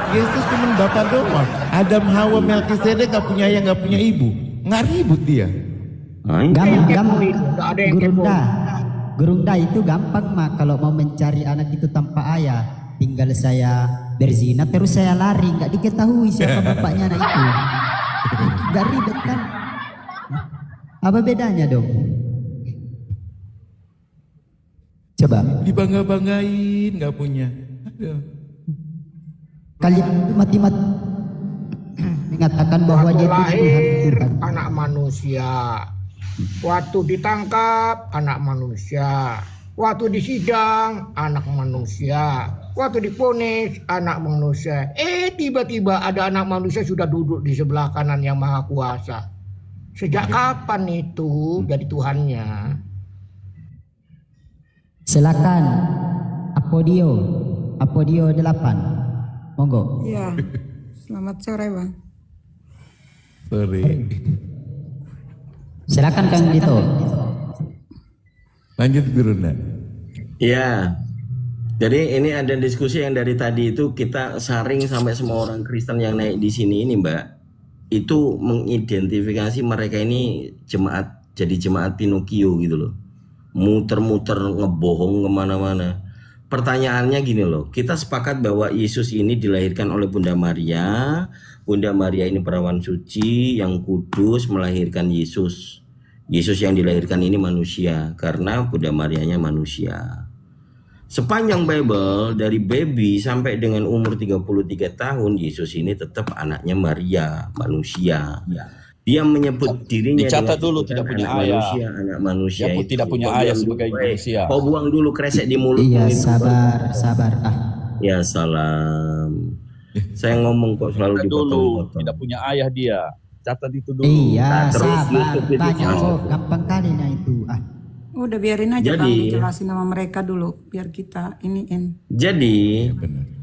Yesus cuma bapak doang. Adam, Hawa, Melkisedek nggak punya ayah, nggak punya ibu, nggak ribut dia. Nggak ada yang kepo. Gerunda itu gampang mah kalau mau mencari anak itu tanpa ayah. Tinggal saya berzina terus saya lari, nggak diketahui siapa bapaknya anak itu. Nggak ribet kan? Apa bedanya dong? Coba Dibangga-banggain nggak punya. Aduh. kalian itu mati-mati mengatakan bahwa Waktu dia itu lahir Tuhan. anak manusia, waktu ditangkap anak manusia, waktu disidang anak manusia, waktu diponis anak manusia. Tiba-tiba ada anak manusia sudah duduk di sebelah kanan yang maha kuasa. Sejak kapan itu jadi Tuhannya? Silakan Apodio 8. Monggo. Iya, selamat sore Bang. Sorry. Silakan Kang Dito. Lanjut Gerunda. Ya. Jadi ini ada diskusi yang dari tadi itu kita saring sampai semua orang Kristen yang naik di sini ini, Mbak. Itu mengidentifikasi mereka ini jadi jemaat Pinocchio gitu loh. Muter-muter ngebohong kemana-mana. Pertanyaannya gini loh, kita sepakat bahwa Yesus ini dilahirkan oleh Bunda Maria. Bunda Maria ini perawan suci yang kudus melahirkan Yesus. Yesus yang dilahirkan ini manusia karena Bunda Marianya manusia. Sepanjang Bible dari baby sampai dengan umur 33 tahun Yesus ini tetap anaknya Maria, manusia. Dia menyebut dirinya Dicatat dengan dulu sebutan tidak punya anak ayah. manusia, anak manusia. Dia itu. tidak punya Kau ayah buang sebagai dulu, manusia. Kau buang dulu kresek di mulut. Iya, sabar. Ya salam. Saya ngomong kok selalu Catat dulu, dipotong-potong. tidak punya ayah dia. Catat itu dulu. Iya, Nah, terus sabar. YouTube itu Tanya salah. kok, gampang kali nah itu. Udah biarin aja Bang Jadi- dijelasin sama mereka dulu biar kita iniin. Jadi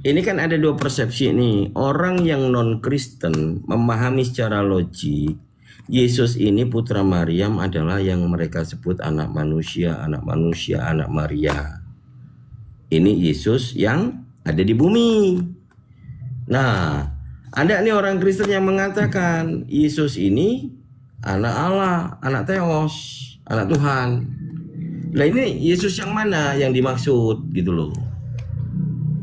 ini kan ada dua persepsi nih. Orang yang non Kristen memahami secara logik Yesus ini putra Maryam adalah yang mereka sebut anak manusia, anak Maria. Ini Yesus yang ada di bumi. Nah, ada nih orang Kristen yang mengatakan Yesus ini anak Allah, anak Theos, anak Tuhan. Nah ini Yesus yang mana yang dimaksud gitu loh.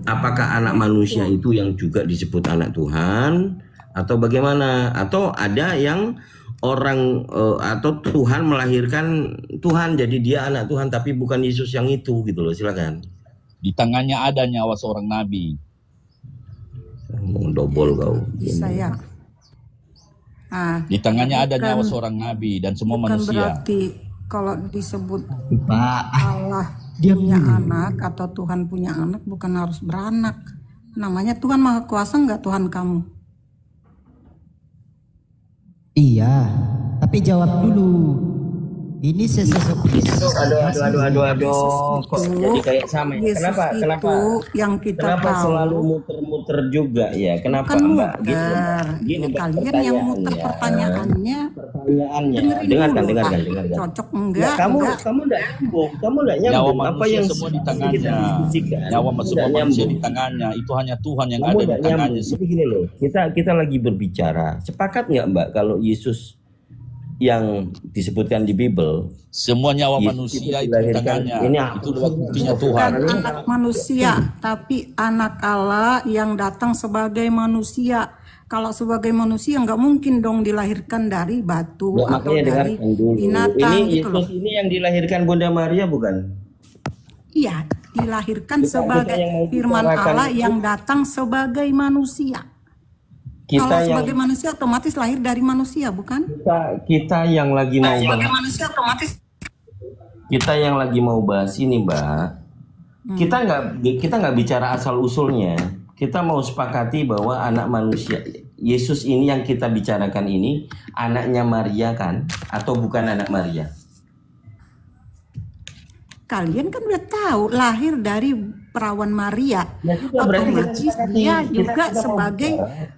Apakah anak manusia itu yang juga disebut anak Tuhan atau bagaimana? Atau ada yang orang atau Tuhan melahirkan Tuhan jadi dia anak Tuhan tapi bukan Yesus yang itu gitu loh. Silakan. Di tangannya ada nyawa seorang nabi. Ngomong dobol kau. Bisa ya. Ah, Di tangannya ada bukan- nyawa seorang nabi dan semua bukan manusia. berarti kalau disebut Pak, Allah diam punya dulu. anak atau Tuhan punya anak bukan harus beranak. Namanya Tuhan Maha Kuasa enggak Tuhan kamu? Iya, tapi jawab dulu. Ini sesuatu. Aduh. Kok jadi kayak sama? Yesus Kenapa? itu yang kita Kenapa tahu selalu muter-muter juga ya? Kenapa bukan Mbak? muter. Gini, Ya, Mbak, kalian yang muter pertanyaannya. Pertanyaannya. Dengerin Dengarkan. dulu, Pak. Cocok Nggak, enggak? kamu Enggak. enggak nyambung. Nyawa Apa manusia yang semua di kita tangannya. diskusikan? Nyawa Kamu semua nggak manusia nyambung. di tangannya. Itu hanya Tuhan yang Kamu ada di nggak tangannya. nyambung. Jadi gini loh, kita lagi berbicara. Sepakat nggak Mbak kalau Yesus yang disebutkan di Bible Semua nyawa Yesus manusia itu di dilahirkan. tangannya. Ini apa? Itu buktinya Bukan Tuhan. anak manusia, tapi anak Allah yang datang sebagai manusia. Kalau sebagai manusia nggak mungkin dong dilahirkan dari batu Nggak, atau makanya dari dengarkan dulu. binatang Ini gitu loh. Yesus ini yang dilahirkan Bunda Maria bukan? Iya, dilahirkan Kita sebagai yang mau firman bicarakan Allah itu- yang datang sebagai manusia. Kita Kalau yang sebagai manusia otomatis lahir dari manusia, bukan? kita yang lagi mau bahas, Manusia otomatis. kita yang lagi mau bahas ini, Mbak. Kita nggak bicara asal usulnya. Kita mau sepakati bahwa anak manusia Yesus ini yang kita bicarakan ini anaknya Maria kan atau bukan anak Maria? Kalian kan udah tahu lahir dari perawan Maria. Ya sudah, berarti kita Otomatis sepakati. dia Kita juga mau sebagai bicara.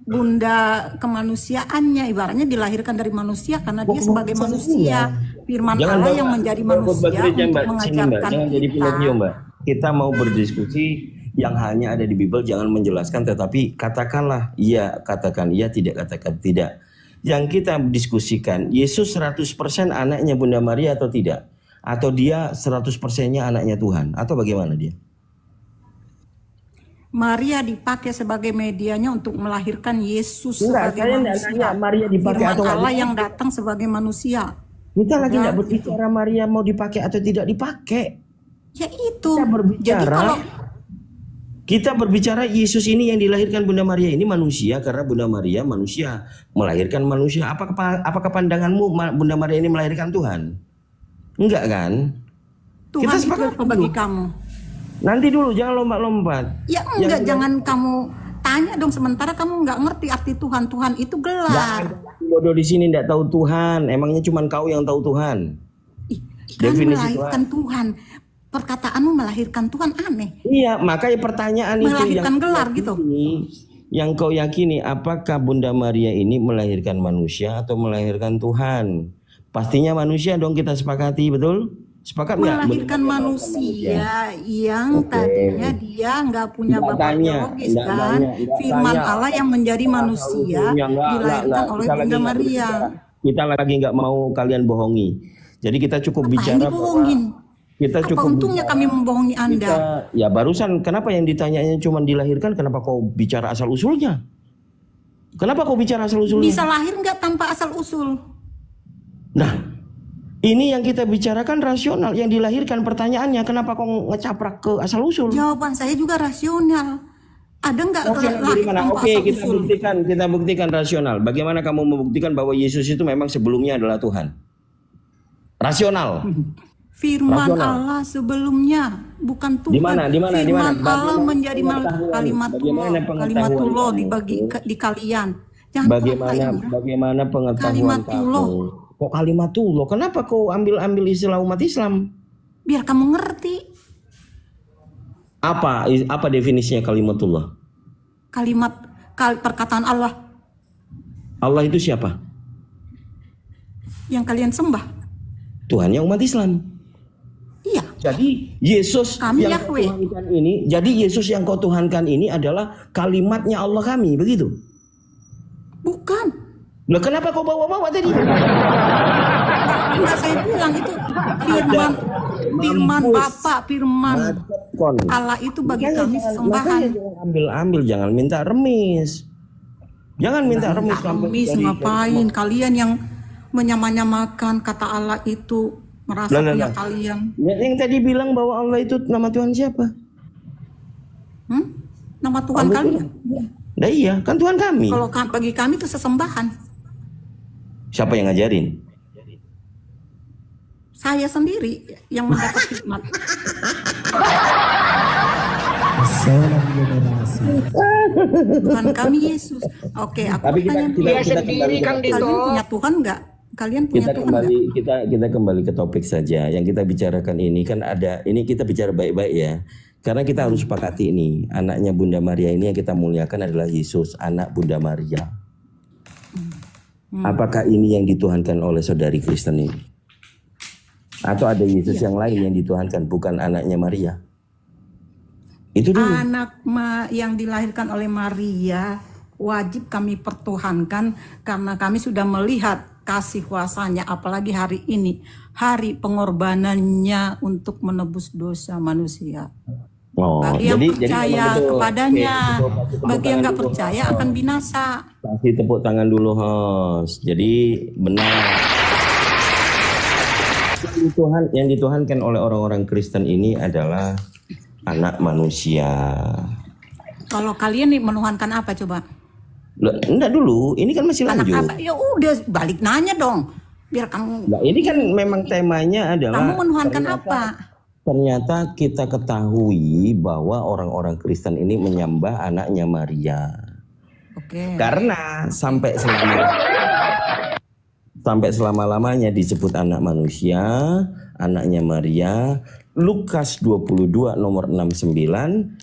bunda kemanusiaannya, ibaratnya dilahirkan dari manusia karena dia sebagai manusia. Firman Jangan Allah bawa- yang menjadi bawa manusia khotbah gereja, untuk Mbak. Sini, Mbak. mengajarkan Jangan jadi kita. Pinocchio, Mbak. Kita mau berdiskusi yang hanya ada di Bible, jangan menjelaskan, tetapi katakanlah iya, katakan iya, tidak katakan tidak. Yang kita diskusikan, Yesus 100% anaknya Bunda Maria atau tidak? Atau dia 100%-nya anaknya Tuhan? Atau bagaimana dia? Maria dipakai sebagai medianya untuk melahirkan Yesus Enggak, sebagai saya enggak manusia. tanya Maria dipakai Firman atau enggak Allah dipakai. yang datang sebagai manusia. Kita lagi Ya, tidak berbicara Maria mau dipakai atau tidak dipakai. Ya itu. Kita berbicara, Jadi kalau kita berbicara Yesus ini yang dilahirkan Bunda Maria ini manusia karena Bunda Maria manusia melahirkan manusia. Apakah pandanganmu Bunda Maria ini melahirkan Tuhan? Enggak kan? Tuhan kita itu sepakat apa bagi kamu? Nanti dulu jangan lompat-lompat. Ya enggak, jangan kamu tanya dong sementara kamu nggak ngerti arti Tuhan. Tuhan itu gelar. Bodoh di sini enggak tahu Tuhan. Emangnya cuma kau yang tahu Tuhan? Ih, kan Definisi melahirkan Tuhan. Perkataanmu melahirkan Tuhan aneh. Iya, makanya pertanyaan itu Melahirkan yang gelar gitu. Yang kau yakini, apakah Bunda Maria ini melahirkan manusia atau melahirkan Tuhan? Pastinya manusia dong, kita sepakati, betul? Sepakat nggak? Melahirkan manusia yang tadinya dia nggak punya Nggak bapak tanya, biologis nggak kan. nggak Firman tanya. Allah yang menjadi manusia dilahirkan oleh Kita lagi Bunda nggak Maria. berbicara. Kita lagi nggak mau kalian bohongi. Jadi kita cukup Apa bicara ini bohongin? kita Apa cukup untungnya bicara. kami membohongi Anda? Ya barusan kenapa yang ditanyanya cuma dilahirkan, kenapa kau bicara asal usulnya? Kenapa kau bicara asal usulnya? Bisa lahir nggak tanpa asal usul? Nah, ini yang kita bicarakan rasional, yang dilahirkan pertanyaannya kenapa kau ngecaprak ke asal usul? Jawaban saya juga rasional. Ada nggak Oke, lahir bagaimana? tanpa Oke, asal kita usul? buktikan rasional. Bagaimana kamu membuktikan bahwa Yesus itu memang sebelumnya adalah Tuhan? Rasional. Firman Rasional. Allah sebelumnya bukan Tuhan. Di mana? Firman Allah menjadi pengetahuan? kalimatullah, Bagaimana pengetahuan kalimatullah kamu? dibagi di kalian. Jangan Bagaimana pengetahuan Kalimatullah. kamu? Kok kalimatullah? Kenapa kau ambil istilah umat Islam? biar kamu ngerti Apa definisinya kalimatullah? perkataan Allah Allah itu siapa? yang kalian sembah. Tuhannya umat Islam. Iya, Jadi Yesus Kami yang Yahweh. kau tuhankan ini, jadi Yesus yang kau tuhankan ini adalah kalimatnya Allah kami, begitu? bukan. Nah, kenapa kau bawa-bawa tadi? Enggak, saya bilang itu firman Mampus. Bapa, firman Kon. Allah itu bagi Makanya kami jangan sesembahan. ambil, jangan minta remis. Jangan minta remis sampai Mis dari- ngapain kalian yang menyamakan kata Allah itu merasa Lah, lah, punya lah. kalian? Yang tadi bilang bahwa Allah itu nama Tuhan siapa? Nama Tuhan Allah kalian. Nah iya, kan Tuhan kami. Kalau bagi kami itu sesembahan. Siapa yang ngajarin? Saya sendiri yang mendapat hikmat. Seorang generasi. Bukan kami Yesus. Oke, aku Tapi kita- bertanya kita- Dia kita sendiri kembali kan ke- Dito. kalian punya Tuhan nggak? Kalian punya Kita Tuhan kembali nggak? kita kembali ke topik saja. Yang kita bicarakan ini kan ini kita bicara baik-baik ya. Karena kita harus sepakati ini, anaknya Bunda Maria ini yang kita muliakan adalah Yesus, anak Bunda Maria. Apakah ini yang dituhankan oleh saudari Kristen ini? Atau ada Yesus yang lain yang dituhankan, bukan anaknya Maria? Itu dulu. Anak yang dilahirkan oleh Maria wajib kami pertuhankan karena kami sudah melihat kasih kuasanya, apalagi hari ini, hari pengorbanannya untuk menebus dosa manusia. Oh, Bagi yang percaya memang betul. kepadanya, Oke, tepuk bagi yang tangan nggak dulu. percaya akan binasa. Kasih tepuk tangan dulu, host. Jadi benar. yang dituhankan oleh orang-orang Kristen ini adalah anak manusia. Kalau kalian nih menuhankan apa coba? Loh, enggak dulu, ini kan masih Anak lanjut. apa? Ya udah balik nanya dong. Biar kamu Nah, ini kan memang temanya adalah kamu menuhankan apa? ternyata kita ketahui bahwa orang-orang Kristen ini menyembah anaknya Maria. Oke. Karena sampai selama-lamanya disebut anak manusia, anaknya Maria. Lukas 22 nomor 69,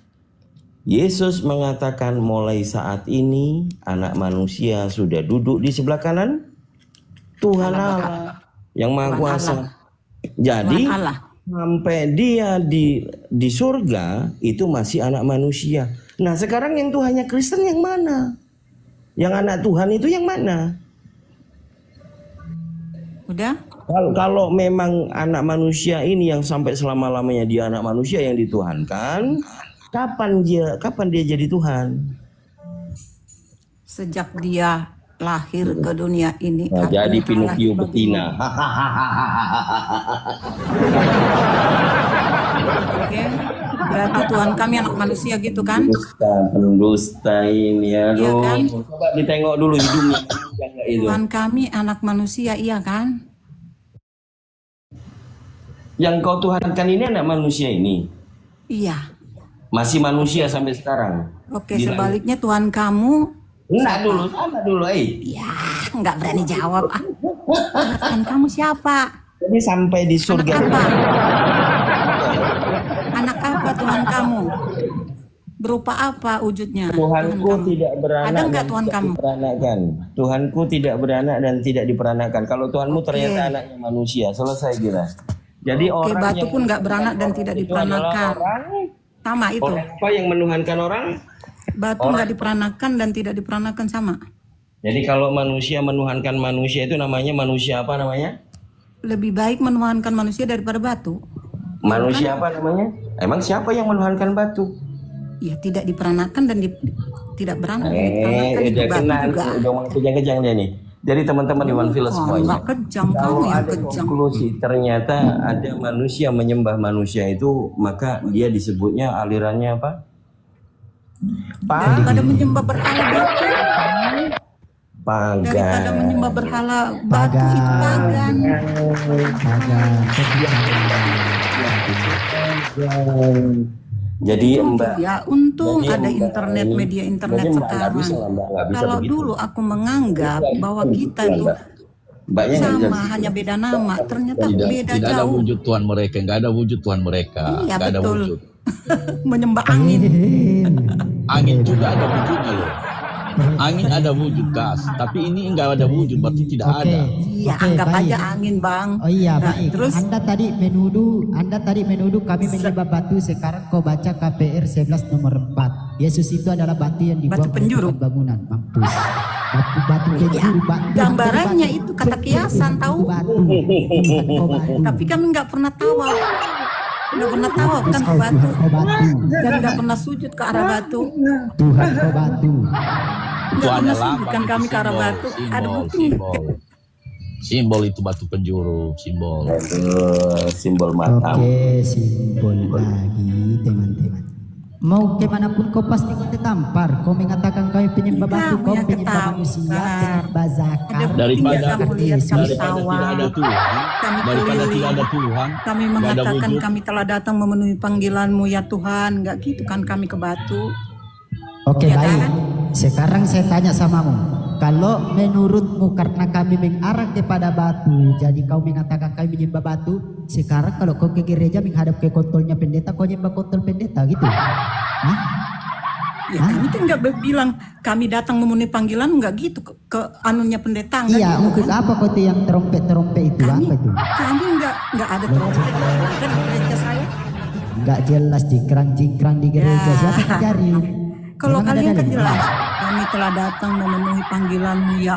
Yesus mengatakan mulai saat ini anak manusia sudah duduk di sebelah kanan Tuhan Allah yang Maha Tuhan Kuasa. Allah. Jadi Tuhan Allah. sampai dia di surga itu masih anak manusia. Nah sekarang yang Tuhannya Kristen yang mana? Yang anak Tuhan itu yang mana? Udah? Kalau memang anak manusia ini yang sampai selama-lamanya dia anak manusia yang dituhankan, kapan dia jadi Tuhan? Sejak dia lahir ke dunia ini. Nah, jadi Pinocchio betina. Oke. Berarti Tuhan kami anak manusia gitu kan? Pendusta ini ya. Iya kan? Coba ditengok dulu hidungnya. Itu. Tuhan kami anak manusia, iya kan? Yang kau tuhankan ini anak manusia ini. Iya. Masih manusia sampai sekarang. Oke, sebaliknya Tuhan kamu. Enggak dulu, sama dulu, Ya, nggak berani jawab. Tuhan kamu siapa? Jadi sampai di surga. Anak apa? Anak apa Tuhan kamu? Berupa apa wujudnya? Tuhanku Tuhan tidak beranak Ada nggak dan Tuhan tidak kamu? diperanakan. Tuhanku tidak beranak dan tidak diperanakan. Kalau Tuhanmu Oke. ternyata anaknya manusia, selesai kira. Jadi Oke, orang batu yang pun nggak beranak dan tidak itu adalah diperanakan. orang Sama itu. apa yang menuhankan orang? Batu nggak diperanakan dan tidak diperanakan sama. Jadi kalau manusia menuhankan manusia itu namanya manusia apa namanya? Lebih baik menuhankan manusia daripada batu. Manusia apa namanya? Emang siapa yang menuhankan batu? Ya tidak diperanakan dan tidak beranak. Diperanakan itu Udah batu kena, juga. udah mulai kejang-kejang dia nih. Jadi teman-teman Iwan Fils semuanya. Nggak kejam, kamu Kalau yang ada kejam. konklusi ternyata ada manusia menyembah manusia itu, maka dia disebutnya alirannya apa? Daripada menyembah berhala batu. Pagan. Daripada menyembah berhala batu itu pagan. Jadi Mbak, Ya untung jadi ada Mbak internet, ini- media internet jadi Mbak nggak sekarang. bisa lah, Mbak, nggak bisa Kalau begitu. dulu aku menganggap bahwa kita itu Mbaknya nggak bisa sama, begitu. hanya beda nama, ternyata Tidak, beda tidak ada jauh. wujud Tuhan mereka, nggak ada wujud Tuhan mereka, Iya, nggak ada betul. wujud. Menyembah angin. Angin juga ada wujudnya loh. Angin ada wujud gas, tapi ini nggak ada wujud, berarti tidak ada. Iya, anggap aja angin, Bang. Oh iya, Nah, baik. terus Anda tadi menuduh kami menyembah batu. Sekarang kau baca KPR 11 nomor 4. Yesus itu adalah batu yang dibuang Batu penjuru. untuk bangunan. Mampus. Batu Ya, penjuru, batu. gambarannya itu kata kiasan, tahu? Batu. Kau batu. Tapi kami nggak pernah tahu. Nggak pernah tahu kan ke batu. Tuhan kau batu. Dan nggak pernah sujud ke arah batu. Tuhan kau batu. Itu Nggak pernah adalah sujud kan kami ke arah batu. Ada bukti. Simbol itu batu penjuru, simbol. Simbol makam. Oke, simbol lagi teman-teman. Mau kemanapun kau pasti kau tertampar. Kau mengatakan kau penyembah batu, Kamu kau yang penyembah manusia, ketampar. penyembah zakar. Ada bukti Daripada nggak kamu lihat kami daripada tawa. tidak ada Tuhan, Kami daripada keliling. tidak ada Tuhan, Kami nggak ada mengatakan wujud. kami telah datang memenuhi panggilanmu ya Tuhan. Nggak gitu kan kami ke batu. Oke, Ya baik. kan? Sekarang saya tanya samamu. Kalau menurutmu karena kami mengarah kepada batu, jadi kau mengatakan kami menyembah batu. Sekarang kalau kau ke gereja menghadap ke kontolnya pendeta, kau nyembah kontol pendeta gitu? Hah? Ya kami kan nggak bilang kami datang memenuhi panggilan, nggak gitu ke anunya pendeta. Nggak Iya, gitu, untuk kan? apa kau tuh yang terompet itu? Kami, Apa itu? kami nggak ada trompet kan di gereja saya. Nggak jelas jingkrang di gereja. Ya. Siapa yang ngajarin? Kalau Memang ada kalian kan dalilnya? jelas, kami telah datang memenuhi panggilanmu ya.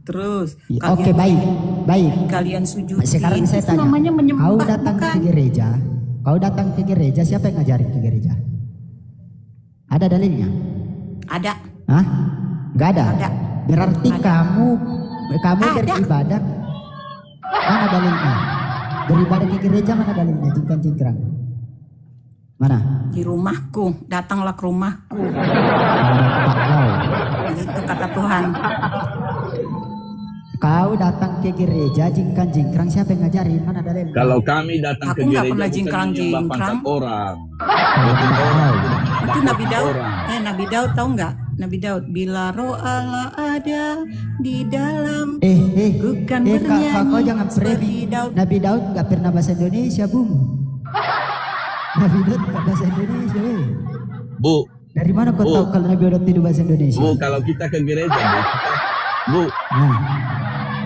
Terus Ya, kalian, Oke, baik. kalian sujud. Sekarang saya Itu tanya, namanya menyembah, kau datang bukan? ke gereja, siapa yang ngajarin ke gereja? Ada dalilnya? Ada. Hah? Nggak ada? Ada. Berarti Ada. kamu Ada. beribadah, mana dalilnya? beribadah ke gereja mana dalilnya cingkrang? Mana? Di rumahku, datanglah ke rumahku. Itu kata Tuhan. Kau datang ke gereja jingkrang, siapa yang ngajarin? Mana dalilnya? Kalau kami datang Aku ke nggak gereja pernah bukan menyembah jingkrang-jingkrang. pangkat orang. Itu Nabi Daud. Orang. Nabi Daud tahu nggak? Nabi Daud, bila roh Allah ada di dalam bukan kau bernyanyi jangan seperti Daud. Nabi Daud nggak pernah bahasa Indonesia, Bung. Nabi Daud nggak bahasa Indonesia, weh. Bu, Dari mana kau tahu kalau Nabi Daud tidak bahasa Indonesia? Bu, kalau kita ke gereja, Bu, Nah,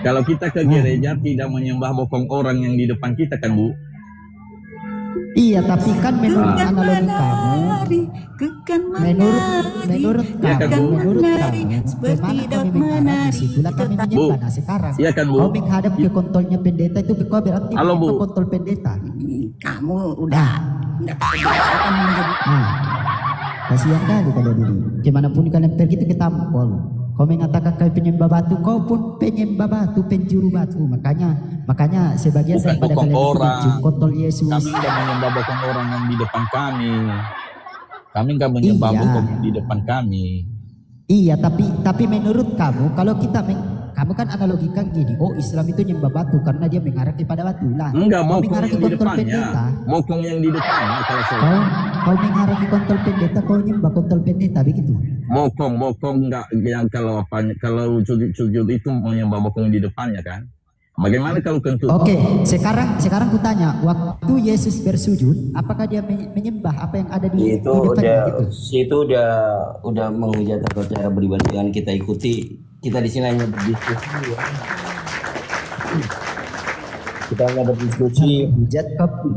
kalau kita ke gereja tidak menyembah bokong orang yang di depan kita kan, Bu? iya, tapi kan menurut Bukan analogi kamu, menari, bukan menurut Ya kan, Bu? seperti bagaimana Daud kami menghadap menari. ke situ? Lah kami menyembah. Nah sekarang, Iya kan, Bu? kau menghadap ke kontolnya pendeta itu kau berarti Halo, Bu. menyembah kontol pendeta. Kamu udah tak biasa kamu menjadi Nah, kasihan kali kalian ini. Kemanapun kalian pergi itu ketampol. Kau mengatakan kau penyembah batu, kau pun penyembah batu, penjuru batu. Makanya sebagian Bukan daripada bokong kalian itu orang. mencium kontol Yesus. Kami nggak menyembah bokong orang yang di depan kami. Kami nggak menyembah Iya. bokong yang di depan kami. Iya, tapi menurut kamu, kalau kita kamu kan analogikan gini, oh Islam itu nyembah batu karena dia mengarah kepada batu lah. Enggak, Kau bokong mengarah ke yang di kontol depannya. pendeta. Bokong yang di depannya kalau saya. Kau mengarah ke kontol pendeta, kau nyembah kontol pendeta begitu. Bokong nggak yang kalau sujud itu menyembah bokong di depannya kan? Bagaimana kalau kentut? Oke, sekarang ku tanya, waktu Yesus bersujud, apakah dia menyembah apa yang ada di Itu depannya gitu? itu udah menghujat atau cara beribadah yang kita ikuti. Kita di sini hanya berdiskusi ya. Kita hanya berdiskusi. Hujat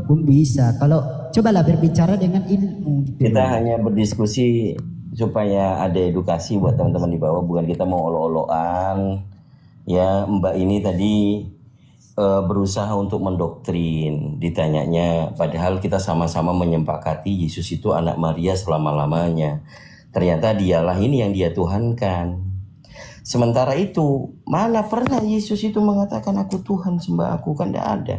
pun bisa. Kalau cobalah berbicara dengan ilmu gitu. Kita hanya berdiskusi supaya ada edukasi buat teman-teman di bawah, bukan kita mau olo-oloan. Ya, Mbak ini tadi berusaha untuk mendoktrin, ditanyanya padahal kita sama-sama menyepakati Yesus itu anak Maria selama-lamanya. Ternyata dialah ini yang dia Tuhankan. Sementara itu, mana pernah Yesus itu mengatakan aku Tuhan, sembah aku, kan tidak ada.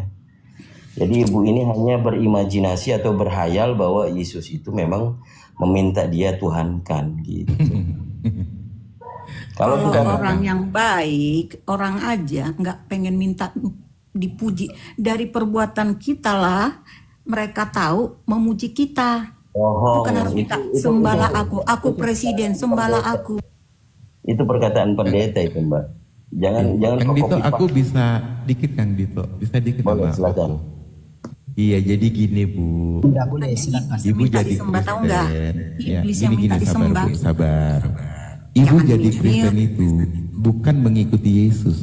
Jadi ibu ini hanya berimajinasi atau berhayal bahwa Yesus itu memang meminta dia Tuhankan gitu. Kalau tidak orang yang baik, orang aja nggak pengen minta dipuji. Dari perbuatan kita lah, mereka tahu memuji kita. Bukan harus minta sembahlah aku presiden, sembahlah aku. Itu perkataan pendeta itu, Mbak. Jangan Kang Dito, copy-paste. aku bisa dikit Kang Dito, bisa dikit Boleh, Mbak? silakan. Iya, jadi gini Bu. Tidak boleh, silakan. Ibu Minta jadi disembah, tahu nggak? Kristen. Ya, Iblis yang gini minta disembah. Bu, sabar. Ibu Jangan jadi nyinyir. Kristen itu bukan mengikuti Yesus.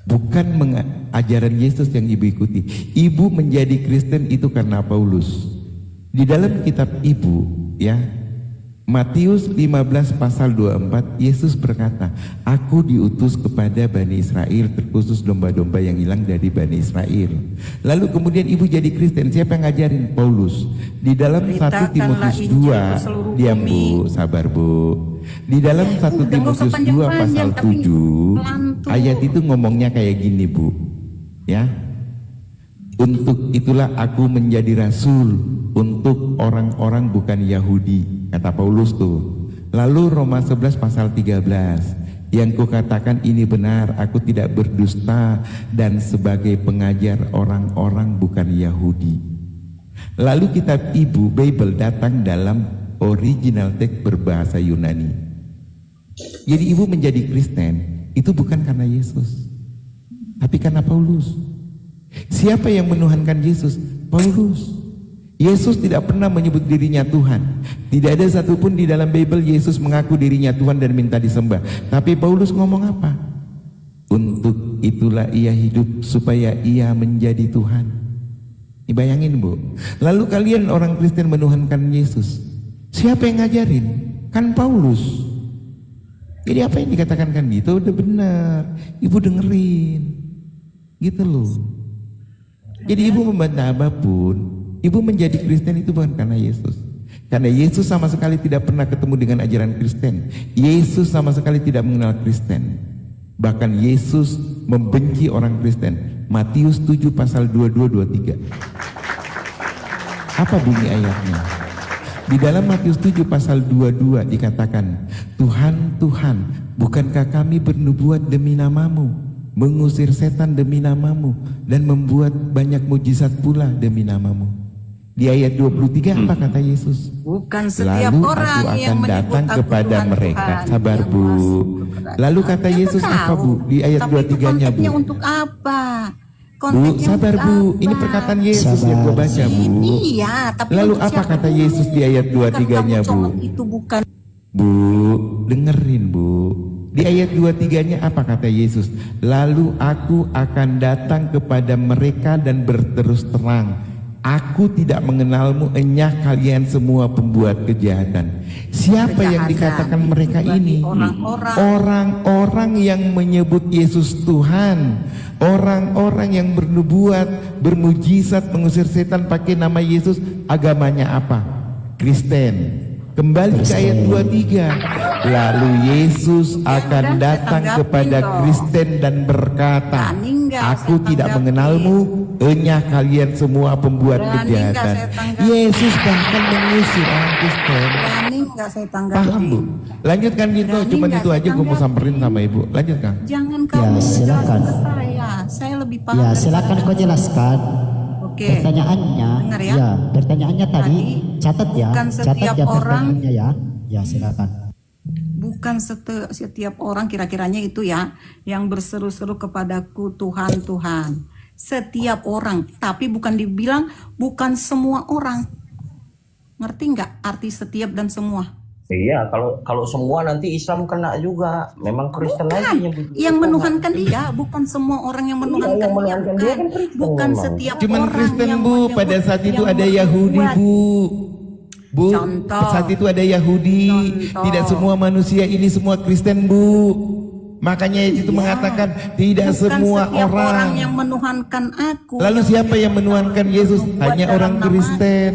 Bukan ajaran Yesus yang ibu ikuti. Ibu menjadi Kristen itu karena Paulus. Di dalam kitab ibu, ya, Matius 15 pasal 24, Yesus berkata, aku diutus kepada Bani Israel, terkhusus domba-domba yang hilang dari Bani Israel. Lalu kemudian ibu jadi Kristen, siapa yang ngajarin? Paulus. Di dalam 1 Beritakanlah Timotius Injil ke 2, seluruh diam bumi. Bu, sabar Bu. Di dalam 1 Udah, nggak usah Timotius 2 panjang-panjang, pasal tapi 7, pelan tuh. ayat itu ngomongnya kayak gini Bu, ya. Untuk itulah aku menjadi rasul untuk orang-orang bukan Yahudi, kata Paulus tuh. Lalu Roma 11 pasal 13, yang kukatakan ini benar, aku tidak berdusta dan sebagai pengajar orang-orang bukan Yahudi. Lalu kitab ibu Bible datang dalam original teks berbahasa Yunani. Jadi ibu menjadi Kristen itu bukan karena Yesus, tapi karena Paulus. Siapa yang menuhankan Yesus? Paulus. Yesus tidak pernah menyebut dirinya Tuhan. Tidak ada satupun di dalam Bible Yesus mengaku dirinya Tuhan dan minta disembah. Tapi Paulus ngomong apa? Untuk itulah ia hidup supaya ia menjadi Tuhan. Dibayangin Bu. Lalu kalian orang Kristen menuhankan Yesus. Siapa yang ngajarin? Kan Paulus. Jadi apa yang dikatakan kan itu udah benar. Ibu dengerin. Gitu loh. Jadi ibu membantah apapun, ibu menjadi Kristen itu bukan karena Yesus. Karena Yesus sama sekali tidak pernah ketemu dengan ajaran Kristen. Yesus sama sekali tidak mengenal Kristen. Bahkan Yesus membenci orang Kristen. Matius 7 pasal 22-23. Apa bunyi ayatnya? Di dalam Matius 7 pasal 22 dikatakan, Tuhan, Tuhan, bukankah kami bernubuat demi namamu, mengusir setan demi namamu, dan membuat banyak mujizat pula demi namamu? Di ayat 23 apa kata Yesus? Bukan setiap Lalu orang aku yang akan menyebut datang aku kepada Tuhan, mereka. Tuhan, Sabar yang Bu. masuk kepada Lalu Tuhan. kata Ya, Yesus aku apa tahu. Bu? Di ayat Tapi itu 23-nya Bu. konteksnya untuk apa? Bu, Konteksnya sabar untuk Bu. apa? Ini perkataan Yesus yang gue baca Bu. Iya, tapi Lalu untuk apa siapa kata dulu? Yesus di ayat Bukan 23-nya kamu Bu? colok itu bukan. Bu, dengerin Bu. Di ayat 23-nya apa kata Yesus? Lalu aku akan datang kepada mereka dan berterus terang, aku tidak mengenalmu, enyah kalian semua pembuat kejahatan. Siapa yang dikatakan mereka ini? Orang-orang yang menyebut Yesus Tuhan, orang-orang yang bernubuat, bermujizat, mengusir setan pakai nama Yesus. Agamanya apa? Kristen. Kembali ke ayat 23. Lalu Yesus akan datang kepada Kristen dan berkata, aku tidak mengenalmu, enyah kalian semua pembuat kejahatan. Yesus bahkan mengusir orang Kristen. Berani nggak saya tanggapi? Paham Bu? Lanjutkan gitu, Berani cuma nggak itu saya aja gue mau tanggapi? samperin sama Ibu. Lanjutkan. Jangan Ya, kamu silakan. jelaskan ke saya. Saya lebih paham. Ya, daripada silakan kau jelaskan. Oke. Pertanyaannya, Dengar ya. ya, pertanyaannya tadi, catat ya, bukan catat setiap ya orang- pertanyaannya ya. Ya, silakan. Bukan setiap orang kira-kiranya itu ya yang berseru-seru kepadaku Tuhan, Tuhan. Setiap orang, tapi bukan dibilang bukan semua orang. Ngerti nggak arti setiap dan semua? Iya, kalau semua nanti Islam kena juga. Memang Kristen lagi Bukan, yang begitu. yang menuhankan dia, bukan semua orang yang menuhankan dia, menuhankan dia bukan, kan Kristen bukan memang. setiap Cuman orang Kristen yang Bu, menyebut- pada saat itu yang ada Yahudi membuat. Bu. Bu, Contoh. saat itu ada Yahudi. Contoh. Tidak semua manusia ini semua Kristen Bu. Makanya itu mengatakan tidak Bukan semua setiap orang. yang menuhankan aku. Lalu siapa yang menuhankan Yesus? Berbuat Hanya dalam orang nama Kristen.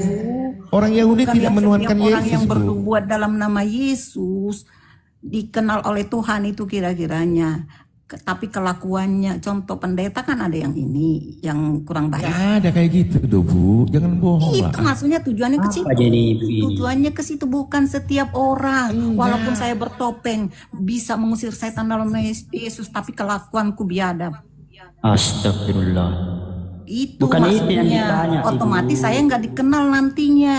Orang Yahudi Bukan tidak yang menuhankan setiap orang Yesus yang Bu. berbuat dalam nama Yesus dikenal oleh Tuhan itu kira-kiranya. Tapi kelakuannya, contoh pendeta kan ada yang ini, yang kurang baik. Gak ada kayak gitu tuh Bu. Jangan bohong Itu lah. maksudnya tujuannya ke situ. Tujuannya ke situ, bukan setiap orang. Walaupun saya bertopeng bisa mengusir setan dalam nama Yesus, tapi kelakuanku biadab. Astagfirullah. Itu Bukan itu yang maksudnya. ditanya, Otomatis Ibu. saya nggak dikenal nantinya.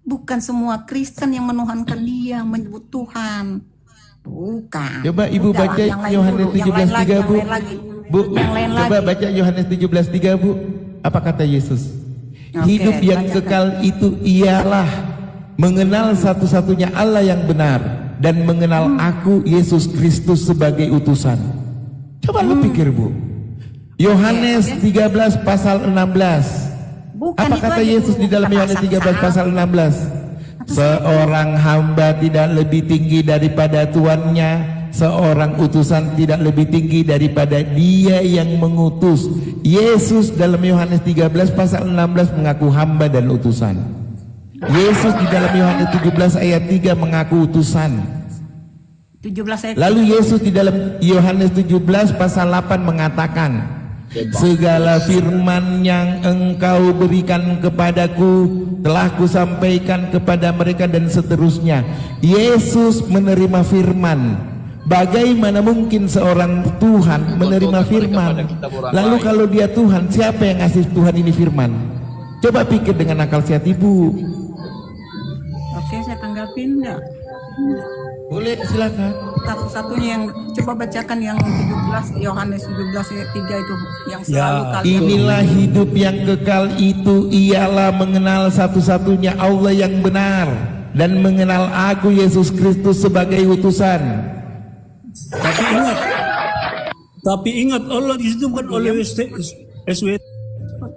Bukan semua Kristen yang menuhankan dia, menyebut Tuhan. Bukan. Coba Ibu Udah, baca yang lain Yohanes dulu, yang lain 17:3 lagi, Bu. yang lain lagi. Bu, Yang lain coba lagi. baca Yohanes 17:3 Bu. Apa kata Yesus? Oke, Hidup yang bacakan. kekal itu ialah mengenal satu-satunya Allah yang benar dan mengenal Aku Yesus Kristus sebagai utusan. Coba lu pikir Bu. Yohanes 13 pasal 16. Bukan Apa itu kata aja, Yesus Bu. di dalam Yohanes 13 pasal 16? Seorang hamba tidak lebih tinggi daripada tuannya, seorang utusan tidak lebih tinggi daripada dia yang mengutus. Yesus dalam Yohanes 13 pasal 16 mengaku hamba dan utusan. Yesus di dalam Yohanes 17 ayat 3 mengaku utusan. 17 ayat. Lalu Yesus di dalam Yohanes 17 pasal 8 mengatakan, segala firman yang engkau berikan kepadaku telah kusampaikan kepada mereka, dan seterusnya. Yesus menerima firman. Bagaimana mungkin seorang Tuhan menerima firman? Lalu kalau dia Tuhan, siapa yang ngasih Tuhan ini firman? Coba pikir dengan akal sehat Ibu. Oke, saya tanggapin enggak? Boleh, silakan. Satu-satunya yang coba bacakan yang 17 Yohanes 17 ayat 3 itu yang selalu kali. Inilah hidup yang kekal itu ialah mengenal satu-satunya Allah yang benar dan mengenal Aku Yesus Kristus sebagai utusan. Tapi ingat Allah di situ bukan oleh SW.